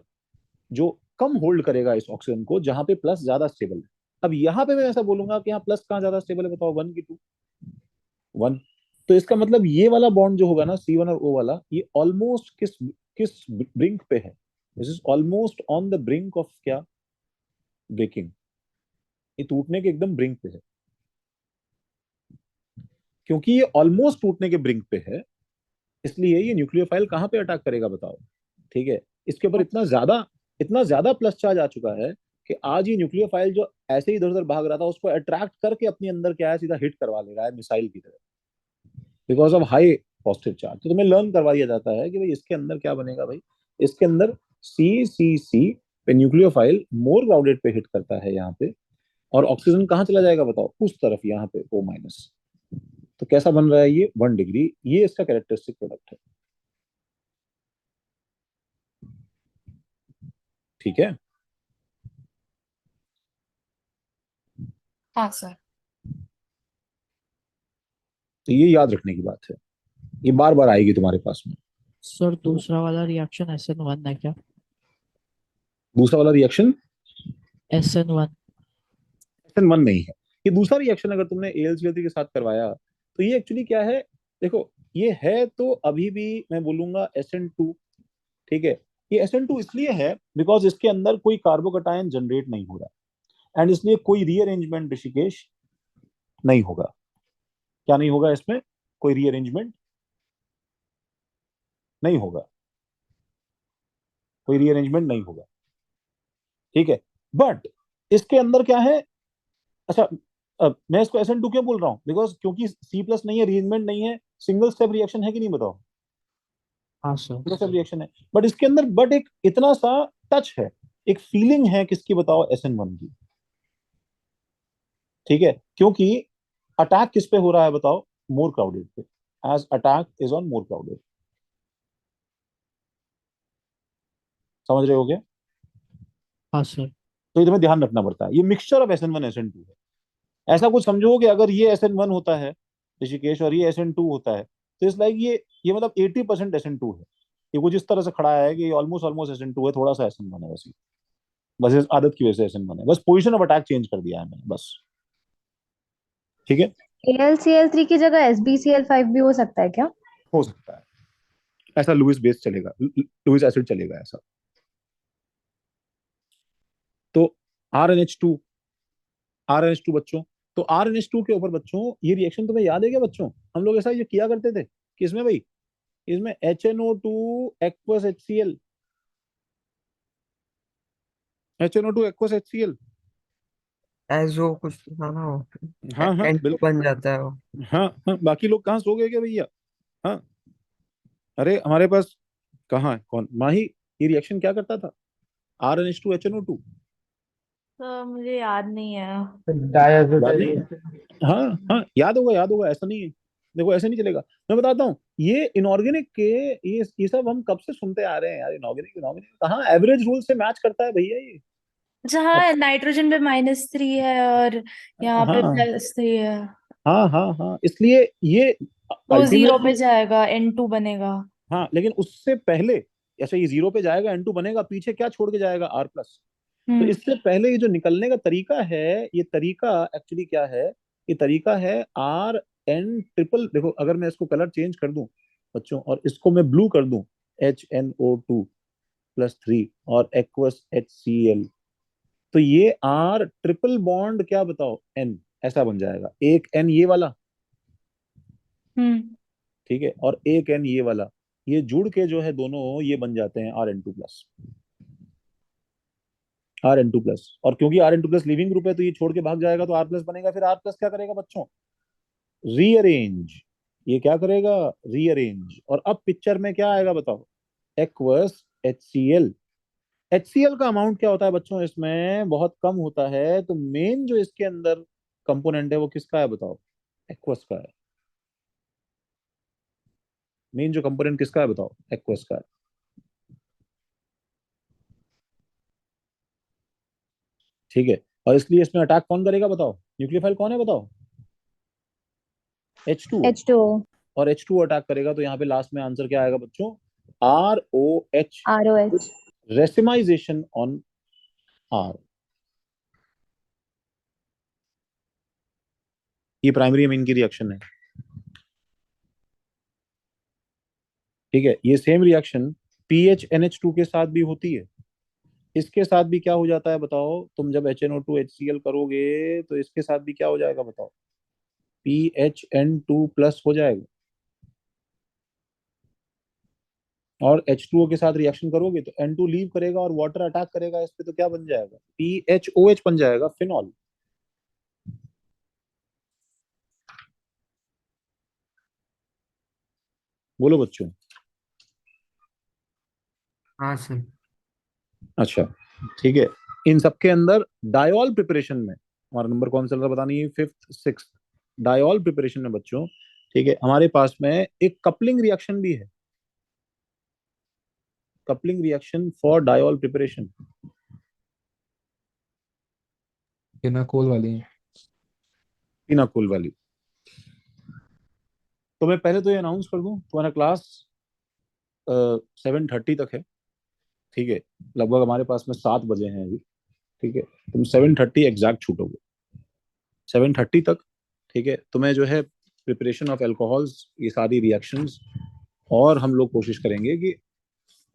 जो कम होल्ड करेगा इस ऑक्सीजन को, जहां पे प्लस ज्यादा स्टेबल है। अब यहाँ पे मैं ऐसा बोलूंगा कि यहाँ प्लस कहाँ ज्यादा स्टेबल है, बताओ, 1 की 2? 1। तो इसका मतलब ये वाला बॉन्ड जो होगा ना, C1 और O वाला, ये ऑलमोस्ट किस किस ब्रिंक पे है? This is almost on the brink of क्या? ब्रेकिंग। ये टूटने के एकदम ब्रिंक पे है। क्योंकि ये ऑलमोस्ट टूटने के ब्रिंक पे है, इसलिए ये न्यूक्लियोफाइल कहाँ पे अटैक करेगा, बताओ। ठीक है, इसके ऊपर इतना ज्यादा प्लस चार्ज आ चुका है कि आज ये न्यूक्लियोफाइल जो ऐसे ही इधर उधर भाग रहा था, उसको अट्रैक्ट करके अपने अंदर क्या है, सीधा हिट करवा ले रहा है मिसाइल की तरह, because of high positive charge. तो तुम्हें लर्न करवा दिया जाता है कि भाई इसके अंदर क्या बनेगा, भाई इसके अंदर सी पे न्यूक्लियोफाइल मोर क्राउडेड पे हिट करता है यहाँ पे, और ऑक्सीजन कहाँ चला जाएगा, बताओ, उस तरफ, यहाँ पे O माइनस। तो कैसा बन रहा है ये 1 डिग्री, ये इसका कैरेक्टरिस्टिक प्रोडक्ट है। ठीक है। हाँ सर। तो ये याद रखने की बात है, ये बार बार आएगी तुम्हारे पास में। सर दूसरा वाला रिएक्शन SN1 है क्या? दूसरा वाला रिएक्शन SN1। SN1 नहीं है। ये दूसरा रिएक्शन अगर तुमने AlCl3 के साथ करवाया, तो ये एक्चुअली क्या है, देखो, ये है तो अभी भी मैं बोलूंगा SN2। ठीक है, ये SN2 इसलिए है बिकॉज इसके अंदर कोई कार्बोकटायन जनरेट नहीं हो रहा, एंड इसलिए कोई रीअरेंजमेंट, ऋषिकेश, नहीं होगा। क्या नहीं होगा इसमें? कोई रीअरेंजमेंट नहीं होगा, कोई रीअरेंजमेंट नहीं होगा। ठीक है, बट इसके अंदर क्या है, अच्छा, मैं इसको SN2 क्यों बोल रहा हूँ, बिकॉज क्योंकि C प्लस नहीं है, रीअरेंजमेंट नहीं है, सिंगल स्टेप रिएक्शन है कि नहीं, बताओ। हाँ सर। सिंगल स्टेप रिएक्शन है, बट इसके अंदर बट एक इतना सा टच है, एक फीलिंग है किसकी, बताओ, SN1 की। ठीक है, क्योंकि अटैक किस पे हो रहा है, बताओ, मोर क्राउडेड पे, as attack is on more crowded. समझ रहे हो क्या? हाँ सर। तो ये तुम्हें ध्यान रखना पड़ता है, ये मिक्सचर ऑफ SN1 SN2 है। ऐसा कुछ समझो कि अगर ये SN1 होता है ऋषिकेश, और ये SN2 होता है, तो इस लाइक ये मतलब 80% SN2 है। ये कुछ इस तरह से खड़ा है कि ये ऑलमोस्ट ऑलमोस्ट SN2 है, थोड़ा सा SN1 है, बस इस आदत की वजह से SN1 है, बस पोजिशन ऑफ अटैक चेंज कर दिया है मैंने, बस। ठीक है, AlCl3 की जगह SbCl5 भी हो सकता है क्या? हो सकता है ऐसा, लुइस बेस चलेगा, लुइस एसिड चलेगा ऐसा। तो RnH2, RnH2 बच्चों, तो RnH2 के ऊपर बच्चों, ये रिएक्शन तुम्हें याद है क्या बच्चों? हम लोग ऐसा ये किया करते थे, किसमें भाई, इसमें HNO2 aqueous HCl, HNO2 aqueous HCl। Azo कुछ था ना वो, हाँ हाँ एंड तो बिल्कुल। बन जाता है वो। हाँ हाँ, बाकी लोग कहाँ सो गए क्या भैया? हाँ, अरे हमारे पास कहाँ है, कौन माही, ये रिएक्शन क्या करता था, RnH2 HNO2। तो मुझे याद नहीं है। याद नहीं है? हाँ हाँ, याद होगा, याद होगा, ऐसा नहीं है। देखो ऐसे नहीं चलेगा, मैं बताता हूँ, ये इनऑर्गेनिक के, ये सब हम कब से सुनते आ रहे हैं यार, इनऑर्गेनिक इनऑर्गेनिक कहाँ एवरेज रूल से मैच करता है भैया ये। अब जहाँ नाइट्रोजन पे -3 है और यहाँ पे हाँ +3 है, हाँ हाँ हाँ, इसलिए ये तो 0 पे अल्टीमेटली, जाएगा, N2 बनेगा। हाँ, लेकिन उससे पहले, ऐसे ये 0 पे जाएगा, N2 बनेगा, पीछे क्या छोड़ के जाएगा, R प्लस। तो हम्म। इससे पहले ये जो निकलने का तरीका है, ये तरीका एक्चुअली क्या है, ये तरीका है RN ट्रिपल। देखो अगर मैं इसको कलर चेंज कर दूं बच्चों, और इसको मैं ब्लू कर दूं, HNO2+3 और एक्वस HCl, तो ये R ट्रिपल बॉन्ड क्या, बताओ, N, ऐसा बन जाएगा। एक N ये वाला, ठीक है, और एक एन ये वाला, ये जुड़ के जो है दोनों ये बन जाते हैं Rn2+। Rn2+, और क्योंकि Rn2+ लिविंग ग्रुप है तो ये छोड़ के भाग जाएगा तो R+ बनेगा। फिर R+ क्या करेगा बच्चों? रीअरेंज। ये क्या करेगा? रीअरेंज। और अब पिक्चर में क्या आएगा बताओ? Aqueous HCl। HCl का अमाउंट क्या होता है बच्चों? इसमें बहुत कम होता है। तो मेन जो इसके अंदर कंपोनेंट है वो किसका है बताओ? एक्वस का है। मेन जो कंपोनेंट किसका है बताओ? एक्वस का है। ठीक है, और इसलिए इसमें अटैक कौन करेगा बताओ? न्यूक्लियोफाइल कौन है बताओ? H2। H2O और H2 अटैक करेगा तो यहाँ पे लास्ट में आंसर क्या आएगा बच्चों? ROH। ROH racemisation on R। ये प्राइमरी अमीन की रिएक्शन है। ठीक है, ये सेम रिएक्शन PHNH2 के साथ भी होती है। इसके साथ भी क्या हो जाता है बताओ? तुम जब HNO2 HCl करोगे तो इसके साथ भी क्या हो जाएगा बताओ? PHN2+ हो जाएगा। और H2O के साथ रिएक्शन करोगे तो N2 लीव करेगा और वाटर अटैक करेगा इस पे, तो क्या बन जाएगा? PHOH बन जाएगा, फिनॉल। बोलो बच्चों। हाँ सर। अच्छा, ठीक है। इन सबके अंदर डायोल प्रिपरेशन में हमारा नंबर कौन सा चल रहा है पता नहीं, 5th 6th डायोल प्रिपरेशन में बच्चों, ठीक है, हमारे पास में एक कपलिंग रिएक्शन भी है। Coupling reaction for diol preparation. Pinacol वाली। फिनाकोल वाली। तो मैं पहले तो ये अनाउंस कर दूं, तुम्हारा क्लास 7:30 तक है। ठीक है, लगभग हमारे पास में 7 बजे हैं अभी। ठीक है, तुम 7:30 एग्जैक्ट छूटोगे, 7:30 तक। ठीक है, तुम्हें जो है प्रिपरेशन ऑफ अल्कोहल्स, ये सारी रिएक्शंस, और हम लोग कोशिश करेंगे कि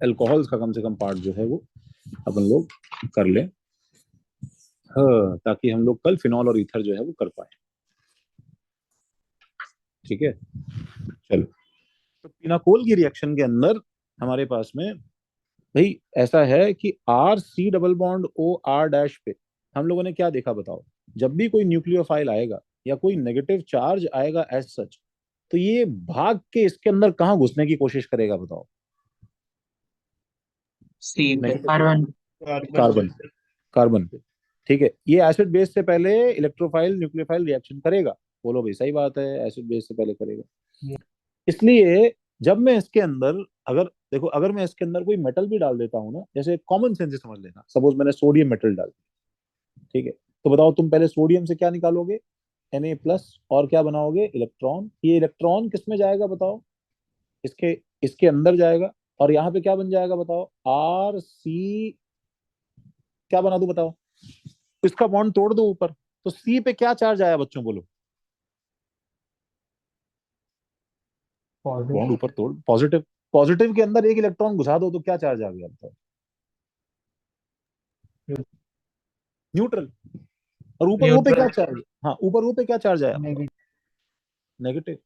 अल्कोहल्स का कम से कम पार्ट जो है वो अपन लोग कर लें, हाँ, ताकि हम लोग कल फिनॉल और ईथर जो है वो कर पाए। ठीक है, चलो। तो पिनाकोल की रिएक्शन के अंदर हमारे पास में भाई ऐसा है कि RC double bond OR dash पे हम लोगों ने क्या देखा बताओ? जब भी कोई न्यूक्लियोफाइल आएगा या कोई नेगेटिव चार्ज आएगा एज सच, तो ये भाग के इसके अंदर कहाँ घुसने की कोशिश करेगा बताओ? सी पे। Negative carbon. कार्बन पे। कार्बन पे। ठीक है, ये एसिड बेस से पहले इलेक्ट्रोफाइल न्यूक्लियोफाइल रिएक्शन करेगा। बोलो भाई, सही बात है, एसिड बेस से पहले करेगा। इसलिए जब मैं इसके अंदर, अगर देखो, अगर मैं इसके अंदर कोई मेटल भी डाल देता हूँ ना, जैसे कॉमन सेंस से समझ लेना, सपोज मैंने सोडियम मेटल डाल दिया, ठीक है, तो बताओ तुम पहले सोडियम से क्या निकालोगे? Na+, और क्या बनाओगे? इलेक्ट्रॉन। ये इलेक्ट्रॉन किस में जाएगा बताओ? इसके इसके अंदर जाएगा, और यहाँ पे क्या बन जाएगा बताओ? RC। क्या बना दूं बताओ? इसका बॉन्ड तोड़ दो ऊपर, तो C पे क्या चार्ज आया बच्चों बोलो? बॉन्ड ऊपर तोड़, पॉजिटिव। पॉजिटिव के अंदर एक इलेक्ट्रॉन घुसा दो तो क्या चार्ज आ गया बताओ? न्यूट्रल। और ऊपर वो पे क्या चार्ज? हाँ, ऊपर वो पे क्या चार्ज आया? नेगेटिव। नेगेटिव।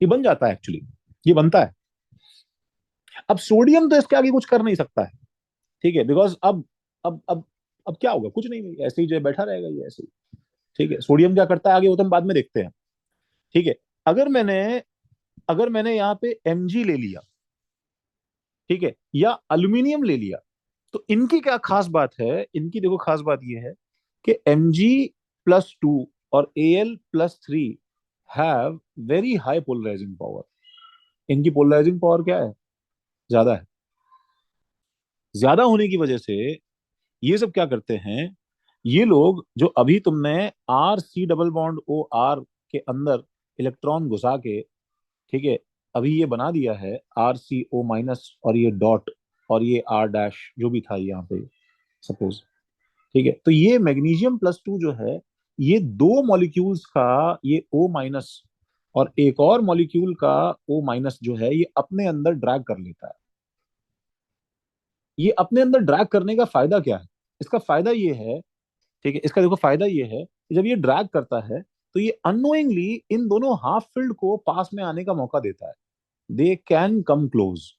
ये बन जाता है एक्चुअली, ये बनता है। अब सोडियम तो इसके आगे कुछ कर नहीं सकता है। ठीक है, बिकॉज अब क्या होगा? कुछ नहीं, ऐसे ही जो है बैठा रहेगा ये ऐसे ही। ठीक है, सोडियम क्या करता है आगे वो तो हम बाद में देखते हैं। ठीक है, अगर मैंने यहाँ पे Mg ले लिया, ठीक है, या अल्यूमिनियम ले लिया, तो इनकी क्या खास बात है? इनकी देखो खास बात ये है कि Mg+2 और Al+3 have very high polarising power. इनकी पोलराइजिंग पावर क्या है? ज्यादा है। ज्यादा होने की वजह से ये सब क्या करते हैं? ये लोग जो अभी तुमने RC डबल बॉन्ड OR के अंदर इलेक्ट्रॉन घुसा के, ठीक है, अभी ये बना दिया है RCO- और ये डॉट और ये R' जो भी था यहाँ पे सपोज। ठीक है, तो ये मैग्नीशियम+2 जो है, ये दो मॉलिक्यूल्स का ये O- और एक और मॉलिक्यूल का O- जो है, ये अपने अंदर ड्रैग कर लेता है। ये अपने अंदर ड्रैग करने का फायदा क्या है? इसका फायदा ये है, ठीक है, इसका देखो फायदा ये है कि जब ये ड्रैग करता है तो ये अननोइंगली इन दोनों हाफ फिल्ड को पास में आने का मौका देता है। दे कैन कम क्लोज,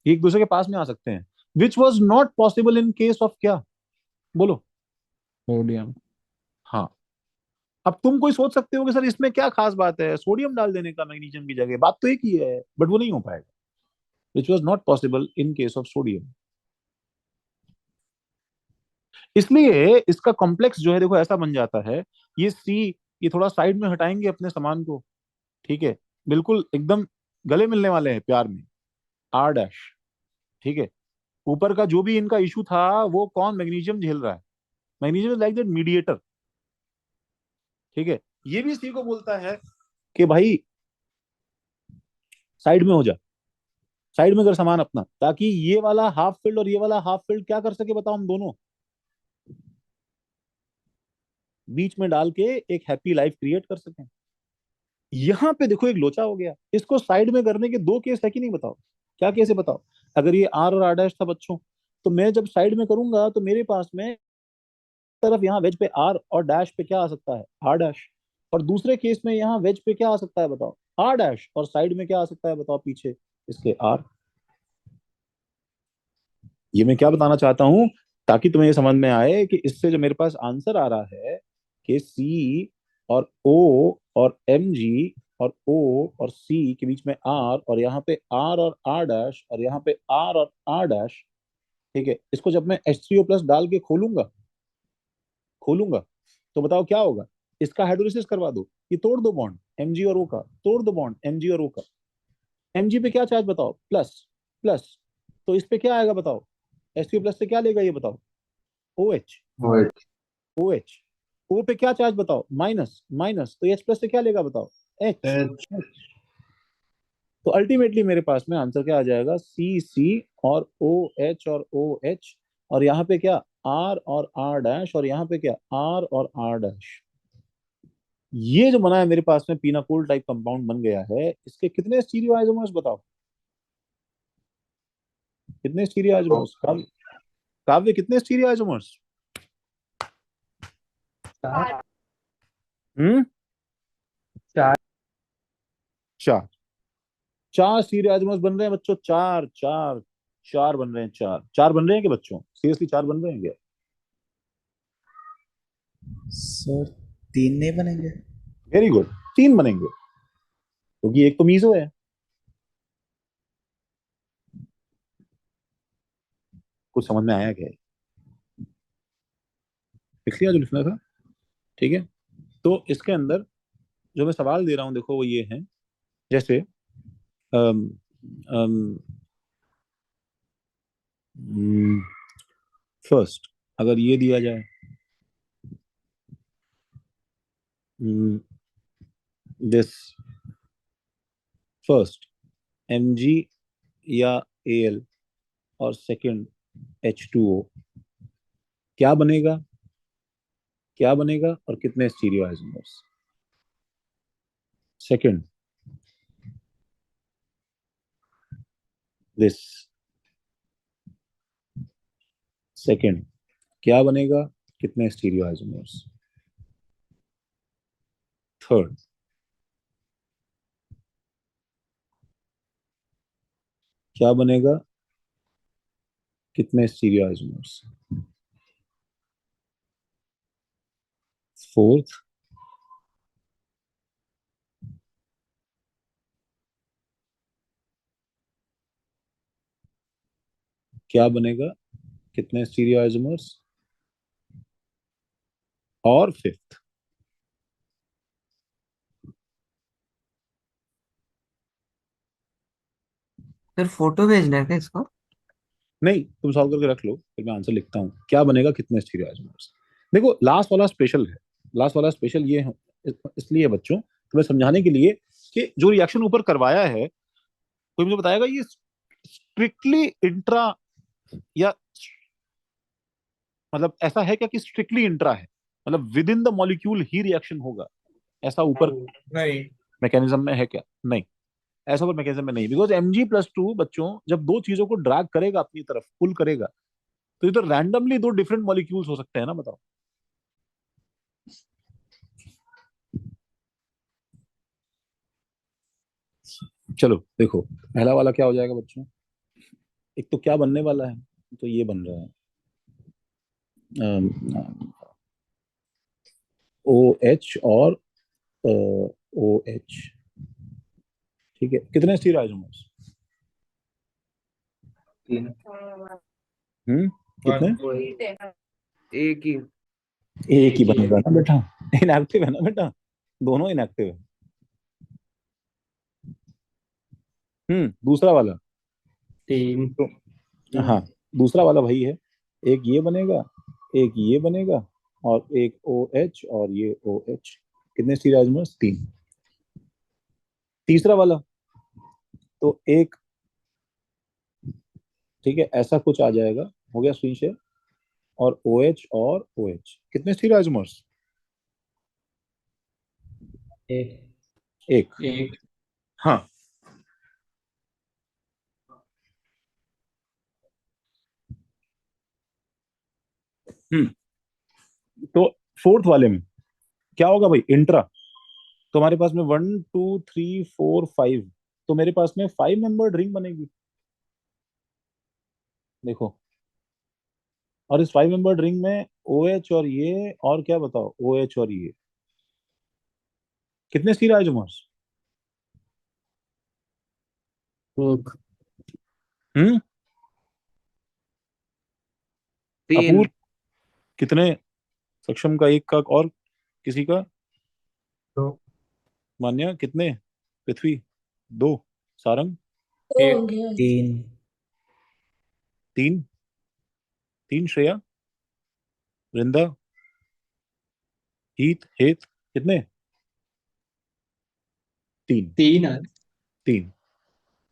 एक दूसरे के पास में आ सकते हैं, which was not possible in case of क्या, बोलो। सोडियम। हाँ, अब तुम कोई सोच सकते हो कि सर इसमें क्या खास बात है सोडियम डाल देने का मैग्नीशियम की जगह, बात तो एक ही है, बट वो नहीं हो पाएगा, which was not possible in case of sodium. इसलिए इसका कॉम्प्लेक्स जो है देखो ऐसा बन जाता है, ये सी, ये थोड़ा साइड में हटाएंगे अपने सामान को, ठीक है, बिल्कुल एकदम गले मिलने वाले हैं प्यार में, आर डैश, ठीक है। ऊपर का जो भी इनका इशू था वो कौन, मैग्नीशियम झेल रहा है, magnesium is like that mediator, ठीक है। ये भी सी को बोलता है कि भाई साइड में हो जा, साइड में कर सामान अपना, ताकि ये वाला हाफ फील्ड और ये वाला हाफ फील्ड क्या कर सके बताओ, हम दोनों बीच में डाल के एक हैप्पी लाइफ क्रिएट कर सकें। यहां पे देखो एक लोचा हो गया, इसको साइड में करने के दो केस है कि नहीं, बताओ क्या केस है बताओ। अगर ये आर और आर डैश था बच्चों, तो मैं जब साइड में करूंगा तो मेरे पास में तरफ यहाँ वेज पे आर और डैश पे क्या आ सकता है, आर डैश, और दूसरे केस में यहाँ वेज पे क्या आ सकता है बताओ, आर डैश, और साइड में क्या आ सकता है बताओ पीछे इसके, आर। ये मैं क्या बताना चाहता हूं, ताकि तुम्हें ये समझ में आए कि इससे जो मेरे पास आंसर आ रहा है कि सी और ओ और एम जी और ओ और सी के बीच में आर, और यहाँ पे आर और आर डैश, और यहाँ पे आर और आर डैश, ठीक है, इसको जब मैं H3O प्लस डाल के खोलूंगा तो बताओ क्या होगा, इसका हाइड्रोलिसिस करवा दो, ये तोड़ दो बॉन्ड Mg और O का, तोड़ दो बॉन्ड Mg और O का, Mg पे क्या चार्ज बताओ, प्लस, प्लस, तो इस पे क्या आएगा बताओ, H3O प्लस से क्या लेगा ये बताओ, OH, OH, O पे क्या चार्ज बताओ, माइनस, माइनस, तो H प्लस से क्या लेगा बताओ, H। तो अल्टीमेटली मेरे पास में आंसर क्या आ जाएगा, सी सी और OH और OH, और यहाँ पे क्या R और R डैश, और यहाँ पे क्या R और R डैश। ये जो बना है मेरे पास में पीनाकोल टाइप कंपाउंड बन गया है, इसके कितने स्टीरियो आइसोमर्स बताओ, कितने स्टीरियो आइसोमर्स, काव्य कितने स्टीरियो आइसोमर्स, चार। चार, चार स्टीरियो आइसोमर्स बन रहे हैं बच्चों, चार चार चार बन रहे हैं, चार चार बन रहे हैं कि बच्चों, सीरियसली चार बन रहे हैं क्या? सर 3 नहीं बनेंगे? वेरी गुड, 3 बनेंगे, क्योंकि एक तो मीजो है। कुछ समझ में आया क्या, लिख लिया जो लिखना था, ठीक है। तो इसके अंदर जो मैं सवाल दे रहा हूं देखो वो ये है, जैसे फर्स्ट अगर ये दिया जाए, दिस फर्स्ट Mg या Al और सेकंड H2O, क्या बनेगा, क्या बनेगा और कितने stereo isomers, second this, second क्या बनेगा, कितने स्टीरियो आइसोमर्स, थर्ड क्या बनेगा, कितने स्टीरियो आइसोमर्स, फोर्थ क्या बनेगा, कितने स्टीरियो आइसोमर्स, और फिफ्थ। सर फोटो भेजना है क्या इसको? नहीं, तुम सॉल्व करके रख लो, फिर मैं आंसर लिखता हूँ, क्या बनेगा कितने स्टीरियो आइसोमर्स। देखो लास्ट वाला स्पेशल है, लास्ट वाला स्पेशल ये है, इसलिए बच्चों तुम्हें समझाने के लिए कि जो रिएक्शन ऊपर करवाया है, कोई मुझे बताएगा ये स्ट्रिक्टली इंट्रा या मतलब ऐसा है क्या कि स्ट्रिक्टली इंट्रा है, मतलब with in the molecule he reaction होगा, ऐसा ऊपर नहीं, मैकेनिज्म में है क्या, नहीं, ऐसा ऊपर मैकेनिज्म में नहीं, बिकॉज Mg+2 बच्चों जब दो चीजों को ड्रैग करेगा अपनी तरफ, पुल करेगा, तो ये तो रैंडमली दो डिफरेंट मॉलिक्यूल्स हो सकते हैं ना, बताओ। चलो देखो, पहला वाला क्या हो जाएगा बच्चों। एक तो क्या बनने वाला है, तो ये बन रहा है ओ एच और ओ एच। ठीक है, कितने स्टीरियो आइसोमर्स? तीन। कितने? एक ही। एक ही बनेगा ना बेटा, इनएक्टिव है ना बेटा, दोनों इनएक्टिव है। दूसरा वाला तीन। तो हाँ, दूसरा वाला वही है, एक ये बनेगा, एक ये बनेगा, और एक ओ एच और ये ओ एच। कितने स्टीरियो आइसोमर्स? तीन। तीसरा वाला तो एक, ठीक है, ऐसा कुछ आ जाएगा, हो गया स्क्रीन शेयर। और ओ एच और ओ एच, कितने स्टीरियो आइसोमर्स? एक। एक। एक। हाँ, हम्म तो फोर्थ वाले में क्या होगा भाई, इंट्रा। तो हमारे पास में 1 2 3 4 5, तो मेरे पास में 5 मेंबर्ड रिंग बनेगी। देखो, और इस 5 मेंबर्ड रिंग में ओ एच और ये, और क्या बताओ, ओ एच और ये, कितने स्टीरियो आइसोमर्स? एक। हम्म तीन। अपूर, कितने? सक्षम का एक का, और किसी का? दो। मान्या कितने? पृथ्वी दो, सारंग तो एक। हो गया। तीन। तीन। तीन श्रेया, वृंदा, हीत, हेत, कितने? तीन। तीन है। तीन।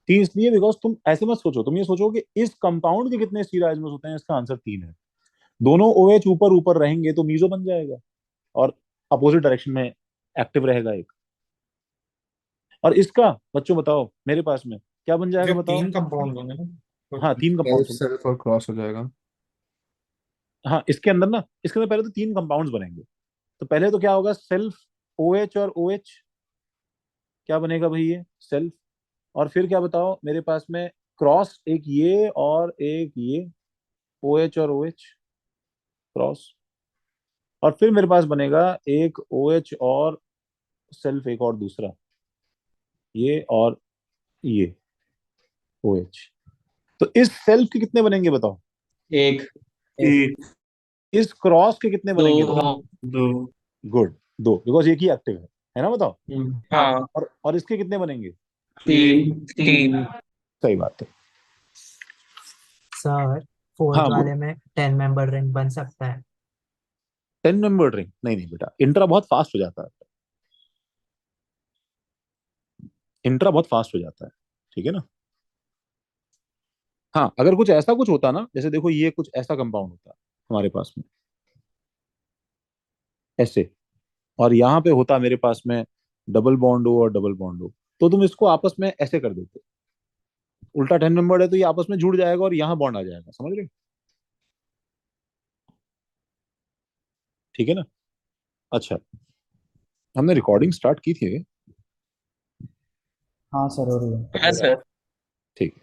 तीन इसलिए बिकॉज तुम ऐसे मत सोचो, तुम ये सोचो कि इस कंपाउंड के कितने स्टीरियो आइसोमर्स होते हैं, इसका आंसर तीन है। दोनों ओ एच ऊपर ऊपर रहेंगे तो मीजो बन जाएगा, और अपोजिट डायरेक्शन में एक्टिव रहेगा एक। और इसका बच्चों बताओ, मेरे पास में क्या बन जाएगा जब बताओ। तीन कंपाउंड होंगे ना तो हाँ, तीन सेल्फ कंपाउंड। सेल्फ और क्रॉस हो जाएगा। हाँ, इसके अंदर ना, इसके अंदर पहले तो तीन कंपाउंड्स बनेंगे। तो पहले तो क्या होगा, सेल्फ ओ एच और ओ एच, क्या बनेगा भाई, ये सेल्फ। और फिर क्या बताओ मेरे पास में, क्रॉस, एक ये और एक ये, ओ एच और ओ एच, क्रॉस। और फिर मेरे पास बनेगा एक ओ एच और सेल्फ, एक और दूसरा, ये और ये ओ एच। तो इस सेल्फ के कितने बनेंगे बताओ। एक। एक। इस क्रॉस के कितने दो। बनेंगे बताओ। हाँ। दो। गुड, दो, बिकॉज एक ही एक्टिव है ना, बताओ। हाँ। और इसके कितने बनेंगे। तीन। तीन। तीन। सही बात है। सर फोर्थ हाँ, वाले में 10 मेंबर रिंग बन सकता है। 10 मेंबर रिंग नहीं, नहीं बेटा, इंट्रा बहुत फास्ट हो जाता है। इंट्रा बहुत फास्ट हो जाता है, ठीक है ना। हाँ, अगर कुछ ऐसा कुछ होता ना, जैसे देखो ये कुछ ऐसा कंपाउंड होता हमारे पास में, ऐसे, और यहाँ पे होता मेरे पास में डबल बॉन्ड हो और डबल बॉन्ड हो, तो तुम इसको आपस में ऐसे कर देते। उल्टा 10 मेंबर है तो ये आपस में जुड़ जाएगा और यहाँ बॉन्ड आ जाएगा, समझ रहे हो? ठीक है ना। अच्छा, हमने रिकॉर्डिंग स्टार्ट की थी। हाँ सर, हो रही है। हाँ सर। ठीक है।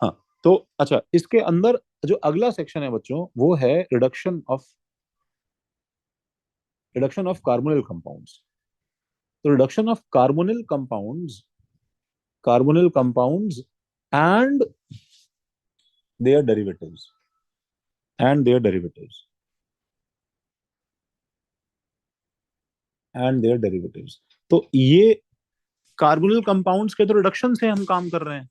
हाँ, तो अच्छा, इसके अंदर जो अगला सेक्शन है बच्चों, वो है रिडक्शन ऑफ कार्बोनिल कंपाउंड्स। तो reduction of carbonyl compounds and their derivatives and their derivatives and their derivatives. तो ये कार्बोनिल कंपाउंड्स के तो रिडक्शन से हम काम कर रहे हैं,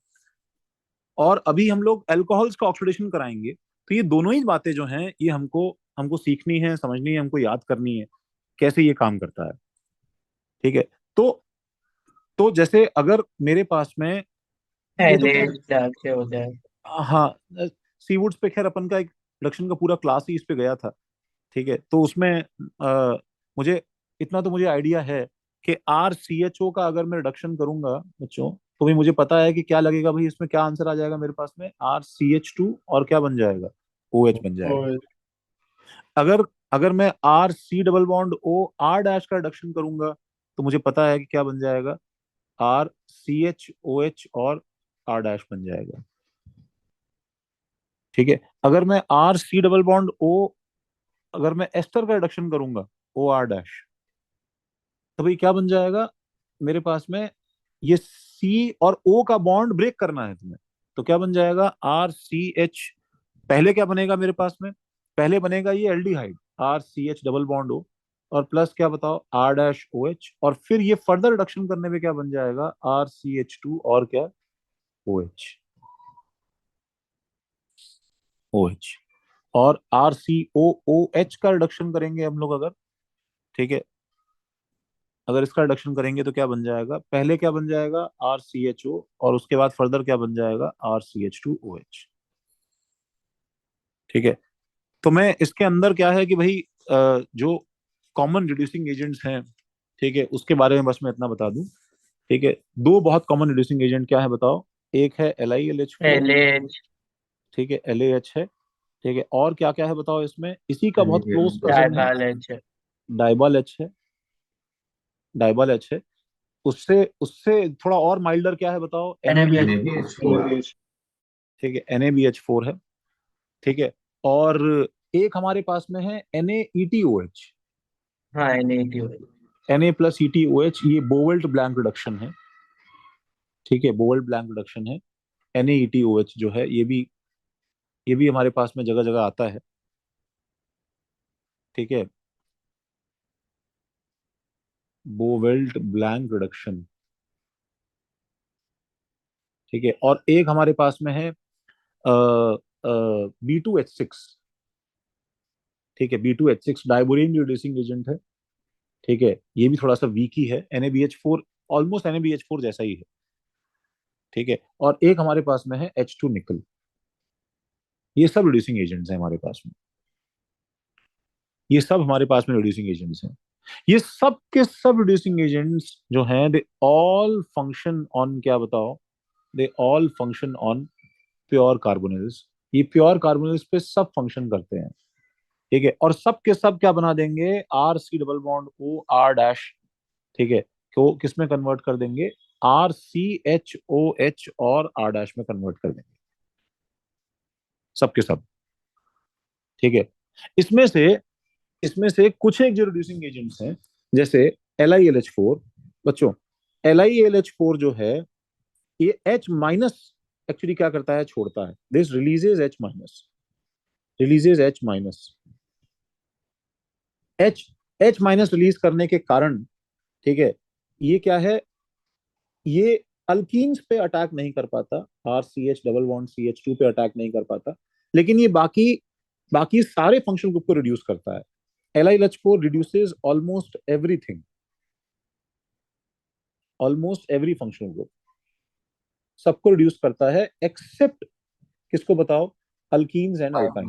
और अभी हम लोग अल्कोहल्स का ऑक्सीडेशन कराएंगे। तो ये दोनों ही बातें जो हैं, ये हमको हमको सीखनी है, समझनी है, हमको याद करनी है, कैसे ये काम करता है। ठीक है। तो जैसे अगर मेरे पास में, ये तो पहले खैर, चार से हो जाए। हाँ, सीवुड्स पे खैर अपन का एक रिडक्शन का पूरा क्लास ही इस पे गया था। ठीक है, तो उसमें मुझे इतना तो मुझे आइडिया है कि आर सी एच ओ का अगर मैं रिडक्शन करूंगा बच्चों, तो भी मुझे पता है कि क्या लगेगा भाई, इसमें क्या आंसर आ जाएगा मेरे पास में, आर सी एच टू, और क्या बन जाएगा, ओ एच बन जाएगा। और अगर अगर मैं R C double bond O R dash का रिडक्शन करूंगा, तो मुझे पता है कि क्या बन जाएगा, R C H O H और आर डैश बन जाएगा। ठीक है, अगर मैं R C double bond O, अगर मैं एस्टर का रिडक्शन करूंगा ओ आर डैश, तो भाई क्या बन जाएगा मेरे पास में, ये सी और ओ का बॉन्ड ब्रेक करना है तुम्हें, तो क्या बन जाएगा आर सी एच, पहले क्या बनेगा मेरे पास में, पहले बनेगा ये aldehyde R C H double bond O, और प्लस क्या बताओ आर डैश ओ एच, और फिर ये फर्दर रिडक्शन करने में क्या बन जाएगा आर सी एच टू और क्या ओ एच, ओ एच, और R C O O H का रिडक्शन करेंगे हम लोग अगर, ठीक है, अगर इसका रिडक्शन करेंगे तो क्या बन जाएगा, पहले क्या बन जाएगा आर सी एच ओ, और उसके बाद फर्दर क्या बन जाएगा R C H two O H. ठीक है, तो मैं इसके अंदर क्या है कि भाई जो कॉमन रिड्यूसिंग एजेंट्स हैं, ठीक है, उसके बारे में बस मैं इतना बता दूं। ठीक है, दो बहुत कॉमन रिड्यूसिंग एजेंट क्या है बताओ, एक है L I L H four, LH ठीक है, एल ए एच है, ठीक है, और क्या क्या है बताओ इसमें, इसी का बहुत क्लोज कजन है डाइबाल H डाइबाल एच है, डाइबाल एच है, उससे उससे थोड़ा और माइल्डर क्या है बताओ NaBH4 NaBH। ठीक है, NaBH4 है, ठीक है, और एक हमारे पास में है NaETOH, हाँ NaETOH Na प्लस ETOH, ये बोवेल्ट ब्लैंक रिडक्शन है, ठीक है, बोवेल्ट ब्लैंक रिडक्शन है, NaETOH जो है ये भी हमारे पास में जगह जगह आता है, ठीक है, बोवेल्ट ब्लैंक रिडक्शन, ठीक है, और एक हमारे पास में है B2H6, ठीक है, B2H6 डाइबोरिन रिड्यूसिंग एजेंट है, ठीक है, ये भी थोड़ा सा वीक ही है, NaBH4 ऑलमोस्ट NaBH4 जैसा ही है, ठीक है, और एक हमारे पास में है H2 निकल, ये सब रिड्यूसिंग एजेंट्स हैं हमारे पास में, ये सब हमारे पास में रिड्यूसिंग एजेंट्स हैं, ये सब के सब रिड्यूसिंग एजेंट्स जो हैं दे ऑल फंक्शन ऑन क्या बताओ, they all function on pure carbonyls, ये प्योर कार्बोनिल्स पे सब फंक्शन करते हैं, ठीक है, और सब के सब क्या बना देंगे R C double bond O R dash, ठीक है, तो किस में कन्वर्ट कर देंगे R C H O H और आर डैश में कन्वर्ट कर देंगे सब के सब, ठीक है, इसमें से कुछ एक जो रिड्यूसिंग एजेंट्स हैं जैसे LiLH4, बच्चों LiLH4 जो है ये H माइनस एक्चुअली क्या करता है, छोड़ता है, this releases H minus, releases H minus, H H minus release करने के कारण, ठीक है, ये क्या है, ये अल्कीन्स पे अटैक नहीं कर पाता, R C H double bond C H two पे अटैक नहीं कर पाता, लेकिन ये बाकी बाकी सारे फंक्शनल ग्रुप को रिड्यूस करता है, LiLH4 reduces almost every functional group, सबको रिड्यूस करता है एक्सेप्ट किसको बताओ, alkenes and alkyne,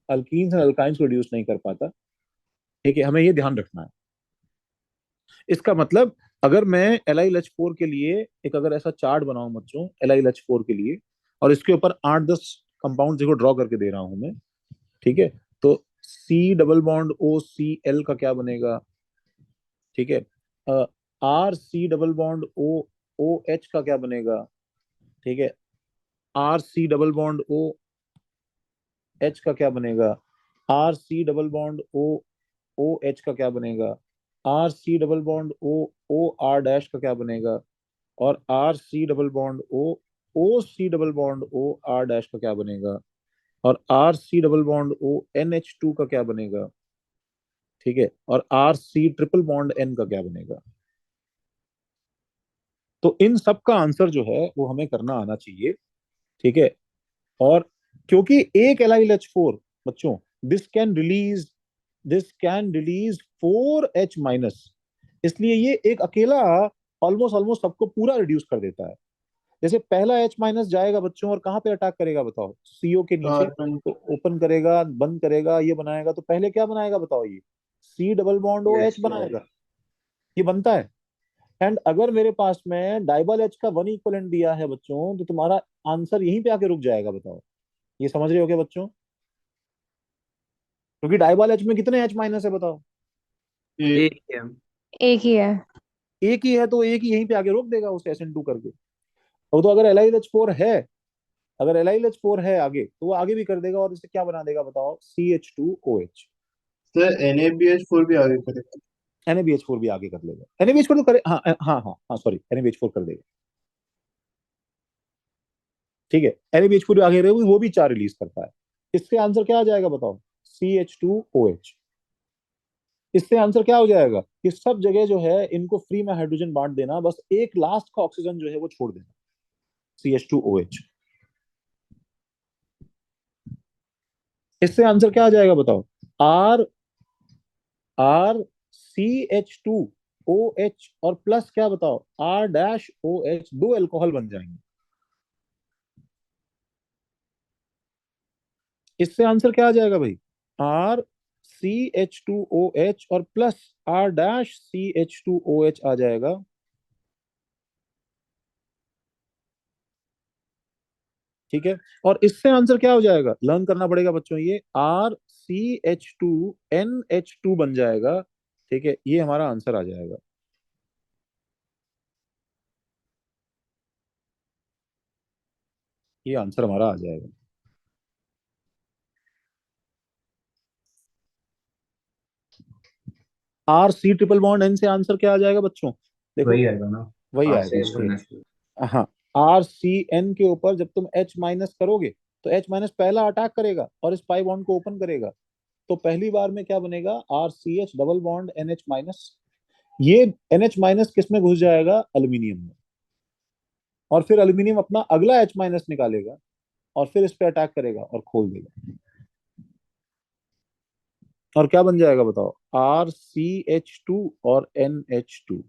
alkenes and alkynes को रिड्यूस नहीं कर पाता, ठीक है, हमें ये ध्यान रखना है। इसका मतलब अगर मैं LiLH4 के लिए एक अगर ऐसा चार्ट बनाऊं बच्चों LiLH4 के लिए, और इसके ऊपर 8-10 कंपाउंड देखो ड्रॉ करके दे रहा हूं मैं, ठीक है, तो C double bond O C L का क्या बनेगा, ठीक है, R C double bond O O H का क्या बनेगा, ठीक है, R C double bond O H का क्या बनेगा, R C double bond O O H का क्या बनेगा, R C double bond O O R dash का क्या बनेगा, और R C double bond O O C double bond O R dash का क्या बनेगा, और R C double bond O N H two का क्या बनेगा, ठीक है, और R C triple bond N का क्या बनेगा। तो इन सब का आंसर जो है वो हमें करना आना चाहिए, ठीक है, और क्योंकि एक LiLH4 बच्चों this can release 4H minus, इसलिए ये एक अकेला ऑलमोस्ट ऑलमोस्ट सबको पूरा रिड्यूस कर देता है। जैसे पहला H माइनस जाएगा बच्चों और कहाँ पे अटैक करेगा बताओ, CO के नीचे, तो ओपन करेगा बंद करेगा ये बनाएगा, तो पहले क्या बनाएगा बताओ, ये C double bond O H बनाएगा, ये बनता है। एंड अगर मेरे पास में डाइबल एच का 1 इक्वलेंट दिया है बच्चों, तो तुम्हारा आंसर यहीं पे आके रुक जाएगा, बताओ ये समझ रहे हो क्या बच्चों, क्योंकि डाइबल एच में कितने H माइनस है बताओ, एक है। एक ही है। एक ही है तो एक ही यहीं पे आगे रोक देगा उसे SN2 करके। और तो अगर LiLH4 है, अगर LiLH4 है आगे, तो वो आगे भी कर देगा और इसे क्या बना देगा बताओ, CH2OH। सर NaBH4 भी आगे करेगा। NaBH4 भी आगे कर लेगा, NaBH4 तो करे, हाँ हाँ हाँ हाँ सॉरी, NaBH4 कर देगा, ठीक है। NaBH4 भी आगे रहेगा, वो भी 4 रिलीज करता है। इससे आंसर क्या आ जाएगा बताओ, CH2OH। इससे आंसर क्या हो जाएगा कि सब जगह जो है इनको फ्री में हाइड्रोजन बांट देना, बस एक लास्ट का ऑक्सीजन जो है वो छोड़ देना, CH2OH। इससे आंसर क्या आ जाएगा बताओ, R R CH2OH और प्लस क्या बताओ, R-OH, 2 अल्कोहल बन जाएंगे। इससे आंसर क्या आ जाएगा भाई, R CH2OH और प्लस R-CH2OH आ जाएगा। ठीक है, और इससे आंसर क्या हो जाएगा, लर्न करना पड़ेगा बच्चों, ये RCH2NH2 बन जाएगा। ठीक है, ये हमारा आंसर आ जाएगा। ये आंसर हमारा आ जाएगा। RC ट्रिपल बॉन्ड N से आंसर क्या आ जाएगा बच्चों, देखो वही आएगा ना, वही R आएगा। C H 2 NH2। हाँ, RCN के ऊपर जब तुम H माइनस करोगे तो H माइनस पहला अटैक करेगा और इस पाई बॉन्ड को ओपन करेगा, तो पहली बार में क्या बनेगा, RCH double bond NH minus. ये NH माइनस किस में घुस जाएगा, अल्यूमिनियम में, और फिर अल्यूमिनियम अपना अगला H माइनस निकालेगा और फिर इस पे अटैक करेगा और खोल देगा, और क्या बन जाएगा बताओ, RCH2 और NH2।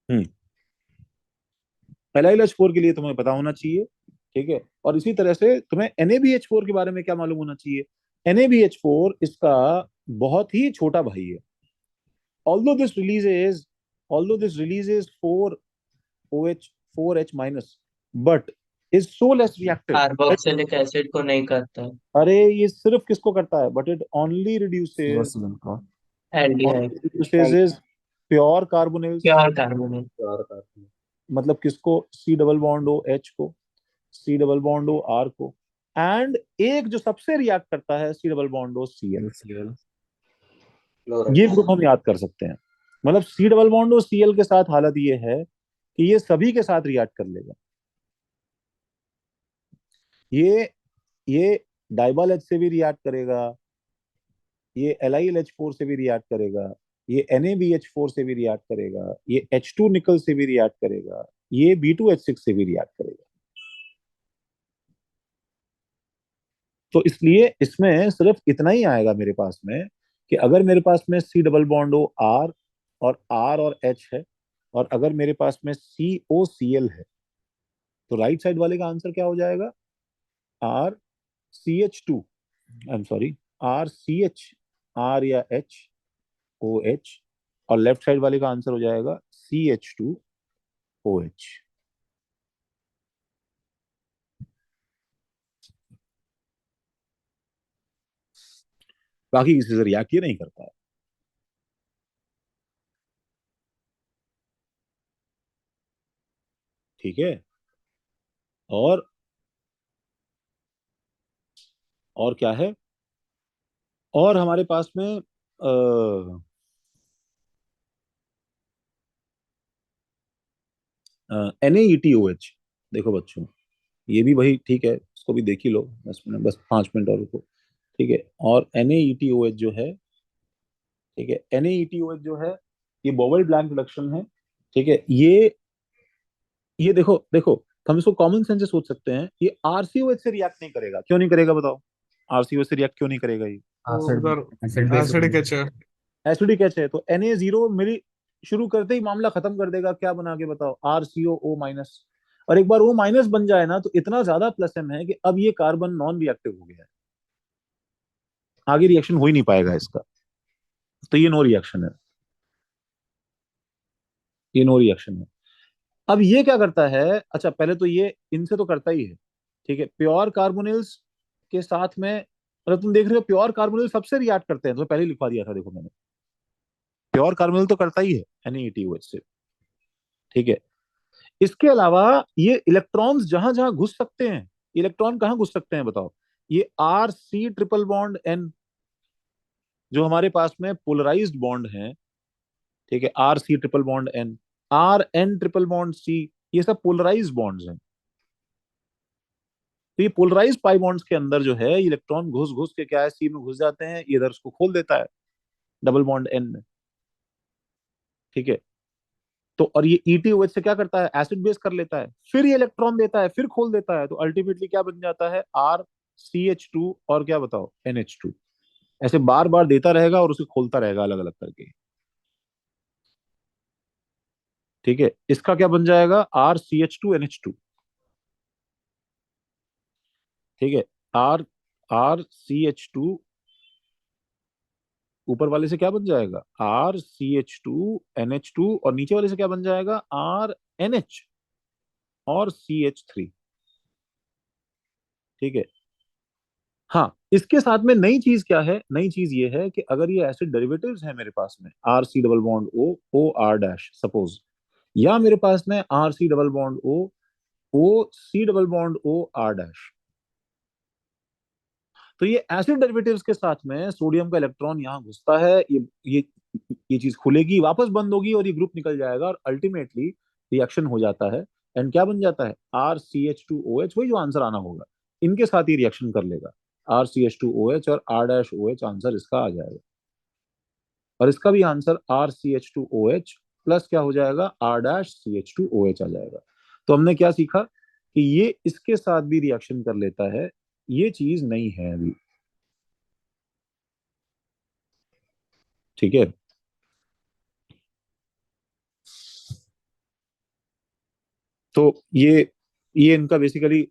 हम्म, LiLH4 के लिए तुम्हें पता होना चाहिए, ठीक है। और इसी तरह से तुम्हें NaBH4 के बारे में क्या मालूम होना चाहिए, NaBH4 इसका बहुत ही छोटा भाई है। although this releases although this releases 4H minus, but is so less reactive। Carboxylic acid को नहीं करता है, अरे ये सिर्फ किसको करता है, but it only reduces aldehyde, reduces pure carbonyls, pure carbonate. मतलब किसको, C double bond O H को, C double bond O R को, एंड एक जो सबसे रिएक्ट करता है C double bond O Cl। ये ग्रुप हम याद कर सकते हैं, मतलब C double bond O Cl के साथ हालत ये है कि ये सभी के साथ रिएक्ट कर लेगा। ये डाइबल H से भी रिएक्ट करेगा, ये LiLH4 से भी रिएक्ट करेगा, ये NaBH4 से भी रिएक्ट करेगा, ये H2 निकल से भी रिएक्ट करेगा, ये B2H6 से भी रिएक्ट करेगा। तो इसलिए इसमें सिर्फ इतना ही आएगा मेरे पास में कि अगर मेरे पास में C double bond O R और R और H है, और अगर मेरे पास में COCl है, तो राइट साइड वाले का आंसर क्या हो जाएगा, RCH2, I am sorry, RCH, R या H OH, और लेफ्ट साइड वाले का आंसर हो जाएगा CH2OH। बाकी किसी से रिएक्ट ये नहीं करता है। ठीक है, और क्या है, और हमारे पास में NaETOH, देखो बच्चों, ये भी वही ठीक है, इसको भी देख ही लो, 10 मिनट, बस 5 मिनट और रुको, ठीक है। और NaETOH जो है, ठीक है, NaETOH जो है, ये बोवेल ब्लैंक रिडक्शन है, ठीक है। ये देखो देखो, हम इसको कॉमन सेंस से सोच सकते हैं, ये RCOH से रिएक्ट नहीं करेगा, क्यों नहीं करेगा बताओ, RCOH से रिएक्ट क्यों नहीं करेगा, ये एसिडिक एच है। एसिडिक एच है, तो Na0 मेरी शुरू करते ही मामला खत्म कर देगा, क्या बना के बताओ, RCOO माइनस। और एक बार O माइनस बन जाए ना, तो इतना ज्यादा प्लस M है कि अब ये कार्बन नॉन रिएक्टिव हो गया है, आगे रिएक्शन हो ही नहीं पाएगा इसका, तो ये नो रिएक्शन है, ये नो रिएक्शन है। अब ये क्या करता है, अच्छा पहले तो ये इनसे तो करता ही है, ठीक है। प्योर कार्बोनिल्स के साथ में, मतलब तुम देख रहे हो प्योर कार्बोनिल सबसे रिएक्ट करते हैं, तो पहले ही लिखवा दिया था, देखो मैंने, प्योर कार्बोनिल तो करता ही है NaETOH से, ठीक है। इसके अलावा ये इलेक्ट्रॉन्स जहां जहां घुस सकते हैं, इलेक्ट्रॉन कहाँ घुस सकते हैं बताओ, ये RC ट्रिपल बॉन्ड N, जो हमारे पास में पोलराइज्ड बॉन्ड है, ठीक है, RC triple bond N, RN triple bond C, ये सब पोलराइज्ड बॉन्ड्स हैं। तो ये पोलराइज पाई बॉन्ड्स के अंदर जो है इलेक्ट्रॉन घुस घुस के क्या है, सी में घुस जाते हैं, ये इधर उसको खोल देता है डबल बॉन्ड N में, ठीक है। तो और ये ETOH से क्या करता है, एसिड बेस कर लेता है, फिर ये इलेक्ट्रॉन देता है, फिर खोल देता है, तो अल्टीमेटली क्या बन जाता है, RCH2 और क्या बताओ NH2, ऐसे बार बार देता रहेगा और उसे खोलता रहेगा अलग अलग करके, ठीक है। इसका क्या बन जाएगा, RCH2NH2, ठीक है। RCH2 ऊपर वाले से क्या बन जाएगा, RCH2NH2, और नीचे वाले से क्या बन जाएगा, RNH और CH3, ठीक है। हाँ, इसके साथ में नई चीज क्या है, नई चीज ये है कि अगर ये एसिड डेरिवेटिव्स है मेरे पास में, RC double bond O OR dash suppose, या मेरे पास में RC double bond O OC double bond OR dash, तो ये एसिड डेरिवेटिव्स के साथ में सोडियम का इलेक्ट्रॉन यहाँ घुसता है, ये चीज खुलेगी, वापस बंद होगी और ये ग्रुप निकल जाएगा, और अल्टीमेटली रिएक्शन हो जाता है, एंड क्या बन जाता है, RCH2OH, वही जो आंसर आना होगा, इनके साथ ही रिएक्शन कर लेगा, RCH2OH और R-OH, आंसर इसका आ जाएगा, और इसका भी आंसर RCH2OH प्लस क्या हो जाएगा, R-CH2OH आ जाएगा। तो हमने क्या सीखा कि ये इसके साथ भी रिएक्शन कर लेता है, ये चीज नहीं है अभी, ठीक है। तो ये इनका बेसिकली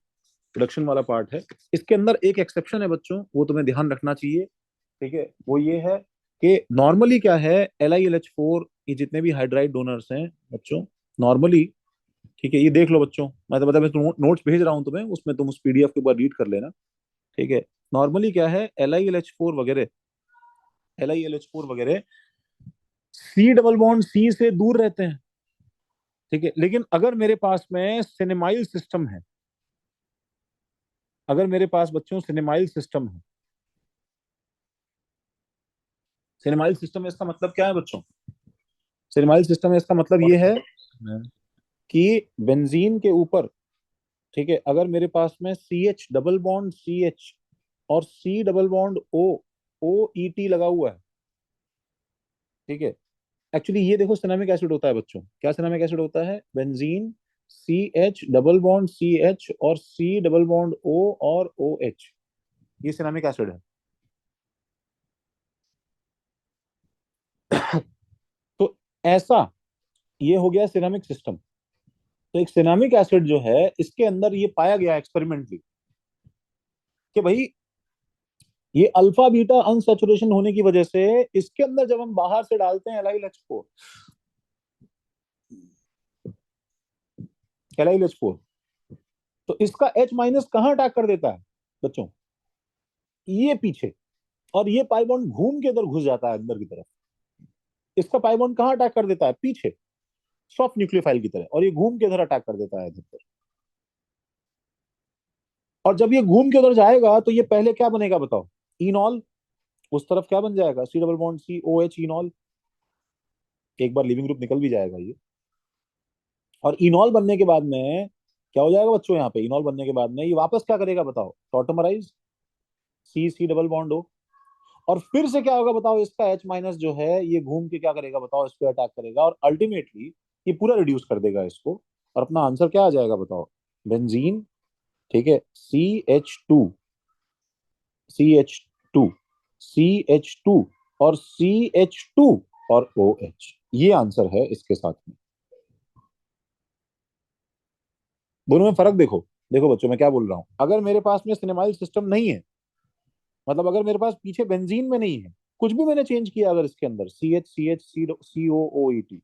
प्रोडक्शन वाला पार्ट है। इसके अंदर एक एक्सेप्शन है बच्चों, वो तुम्हें ध्यान रखना चाहिए, ठीक है। वो ये है कि नॉर्मली क्या है, LiLH4, ये जितने भी हाइड्राइड डोनर्स हैं बच्चों, नॉर्मली, ठीक है, ये देख लो बच्चों, मैं तो मतलब मैं नोट्स भेज रहा हूँ तुम्हें, उसमें तुम उस PDF के ऊपर रीड कर लेना, ठीक है। नॉर्मली क्या है, LiLH4 वगैरह, LiLH4 वगैरह C डबल बॉन्ड C से दूर रहते हैं, ठीक है। लेकिन अगर मेरे पास में सिनेमाइल सिस्टम है, अगर मेरे पास बच्चों सिनेमाइल सिस्टम है, सिनेमाइल सिस्टम है इसका मतलब क्या है बच्चों, सिनेमाइल सिस्टम है इसका मतलब ये है कि बेंजीन के ऊपर, ठीक है, अगर मेरे पास में CH डबल बॉन्ड CH और C double bond O OET लगा हुआ है, ठीक है। एक्चुअली ये देखो सिनेमिक एसिड होता है बच्चों, क्या सिनेमिक एसिड होता है, benzene CH double bond CH और C डबल बॉन्ड O और OH, ये सिनेमिक एसिड है। तो ऐसा ये हो गया सिनेमिक सिस्टम। तो एक सिनेमिक एसिड जो है, इसके अंदर ये पाया गया एक्सपेरिमेंटली कि भाई ये अल्फा बीटा अनसैचुरेशन होने की वजह से इसके अंदर जब हम बाहर से डालते हैं LiLH4, तो इसका H- कहाँ अटैक कर देता है बच्चों, ये पीछे, और ये पाई बॉन्ड घूम के इधर घुस जाता है अंदर की तरफ, इसका पाई बॉन्ड कहाँ अटैक कर देता है, पीछे, सॉफ्ट न्यूक्लियोफाइल की तरह, और ये घूम के इधर अटैक कर देता है इधर पर। और जब ये घूम के उधर जाएगा तो ये पहले क्या बनेगा बताओ, इनॉल, उस तरफ क्या बन जाएगा, C डबल बॉन्ड COH इनॉल, एक बार लिविंग ग्रुप निकल भी जाएगा ये, और इनॉल बनने के बाद में क्या हो जाएगा बच्चों, यहाँ पे इनॉल बनने के बाद में ये वापस क्या करेगा बताओ, टॉटमराइज C डबल बॉन्ड O, और फिर से क्या होगा बताओ, इसका H- जो है ये घूम के क्या करेगा बताओ, इस पे अटैक करेगा, और अल्टीमेटली ये पूरा रिड्यूस कर देगा इसको, और अपना आंसर क्या आ जाएगा बताओ, बेंजीन, ठीक है, CH2 CH2 CH2 और CH2 और OH, ये आंसर है इसके साथ में। दोनों में फर्क देखो, देखो बच्चों मैं क्या बोल रहा हूं, अगर मेरे पास में सिनेमाइल सिस्टम नहीं है, मतलब अगर मेरे पास पीछे बेंजीन में नहीं है, कुछ भी मैंने चेंज किया अगर इसके अंदर CH CH COOET,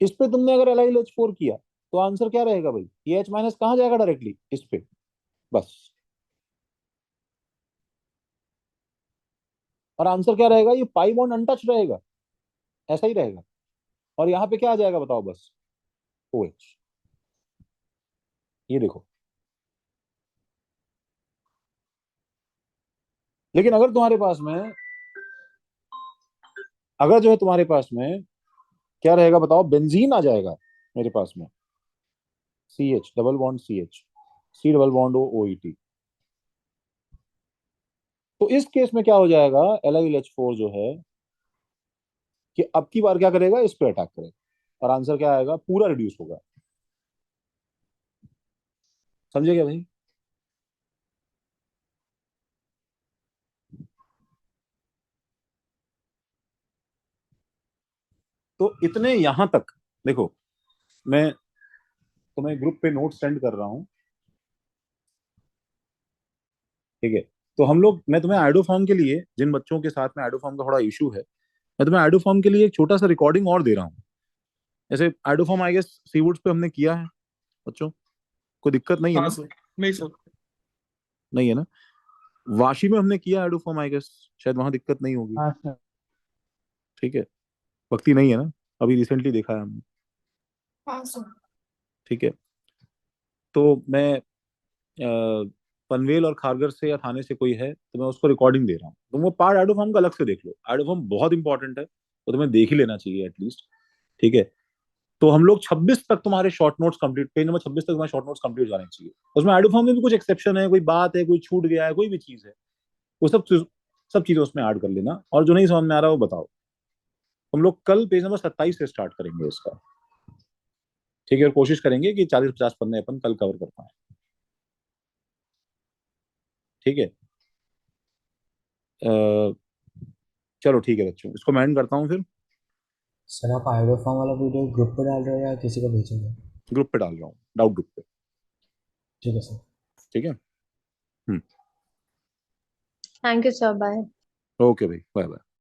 इस पे तुमने अगर LiLH4 किया, तो आंसर क्या रहेगा भाई? ये H माइनस कहाँ जाएगा डायरेक्टली? इस पे, बस। और आंसर क्या रहेगा? ये पाई बॉन्ड अनटच रहेगा, ऐसा ही रहेगा। और यहाँ पे क्या आ जाएगा बताओ? बस OH। ये देखो। लेकिन अगर तुम्हारे पास में, अगर जो है तुम्हारे पास में क्या रहेगा बताओ? बेंजीन आ जाएगा मेरे पास में, CH double bond CH, C double bond OET। तो इस केस में क्या हो जाएगा? LiLH4 जो है कि अब की बार क्या करेगा? इस पे अटैक करेगा, और आंसर क्या आएगा? पूरा रिड्यूस होगा। समझे क्या भाई? तो इतने यहां तक देखो, मैं तुम्हें ग्रुप पे नोट सेंड कर रहा हूं, ठीक है? तो हम लोग, मैं तुम्हें आइडोफॉर्म के लिए, जिन बच्चों के साथ में आइडोफॉर्म का थोड़ा इशू है, मैं तुम्हें आइडोफॉर्म के लिए एक छोटा सा रिकॉर्डिंग और दे रहा हूँ। जैसे आइडोफॉर्म आई गेस सीवुड्स पे हमने किया है बच्चों, कोई दिक्कत नहीं है हाँ ना? सर, नहीं सर। नहीं है ना? वाशी में हमने किया आइडोफॉर्म आई गेस, शायद वहां दिक्कत नहीं होगी। हाँ सर। ठीक है, भक्ति नहीं है ना? अभी रिसेंटली देखा है हमने। हाँ सर। ठीक है, तो मैं पनवेल और खारगर से या थाने से कोई है तो मैं उसको रिकॉर्डिंग दे रहा हूँ, तुम वो पार्ट आइडोफॉर्म का अलग से देख लो। आइडोफॉर्म बहुत इंपॉर्टेंट है, तो तुम्हें देख ही लेना चाहिए एटलीस्ट। ठीक है, तो हम लोग 26 तक तुम्हारे short notes complete, page number 26 तक तुम्हारे शॉर्ट नोट्स कंप्लीट हो जाने चाहिए। उसमें आइडोफॉर्म में भी कुछ एक्सेप्शन है, कोई बात है, कोई छूट गया है, कोई भी चीज है, वो सब चीजें उसमें ऐड कर लेना। और जो नहीं समझ में आ रहा वो बताओ। हम लोग कल पेज नंबर 27 से स्टार्ट करेंगे इसका। ठीक है, और कोशिश करेंगे कि 40-50 पन्ने अपन कल कवर कर पाए। ठीक है, चलो ठीक है बच्चों, इसको मैं एंड करता हूँ फिर। सर आप आइडियोफॉर्म वाला वीडियो ग्रुप पे डाल रहे हो या किसी को भेजोगे? ग्रुप पे डाल रहा हूँ, डाउट ग्रुप पे। ठीक है सर। ठीक है, thank you sir, bye. Okay भाई, बाय बाय।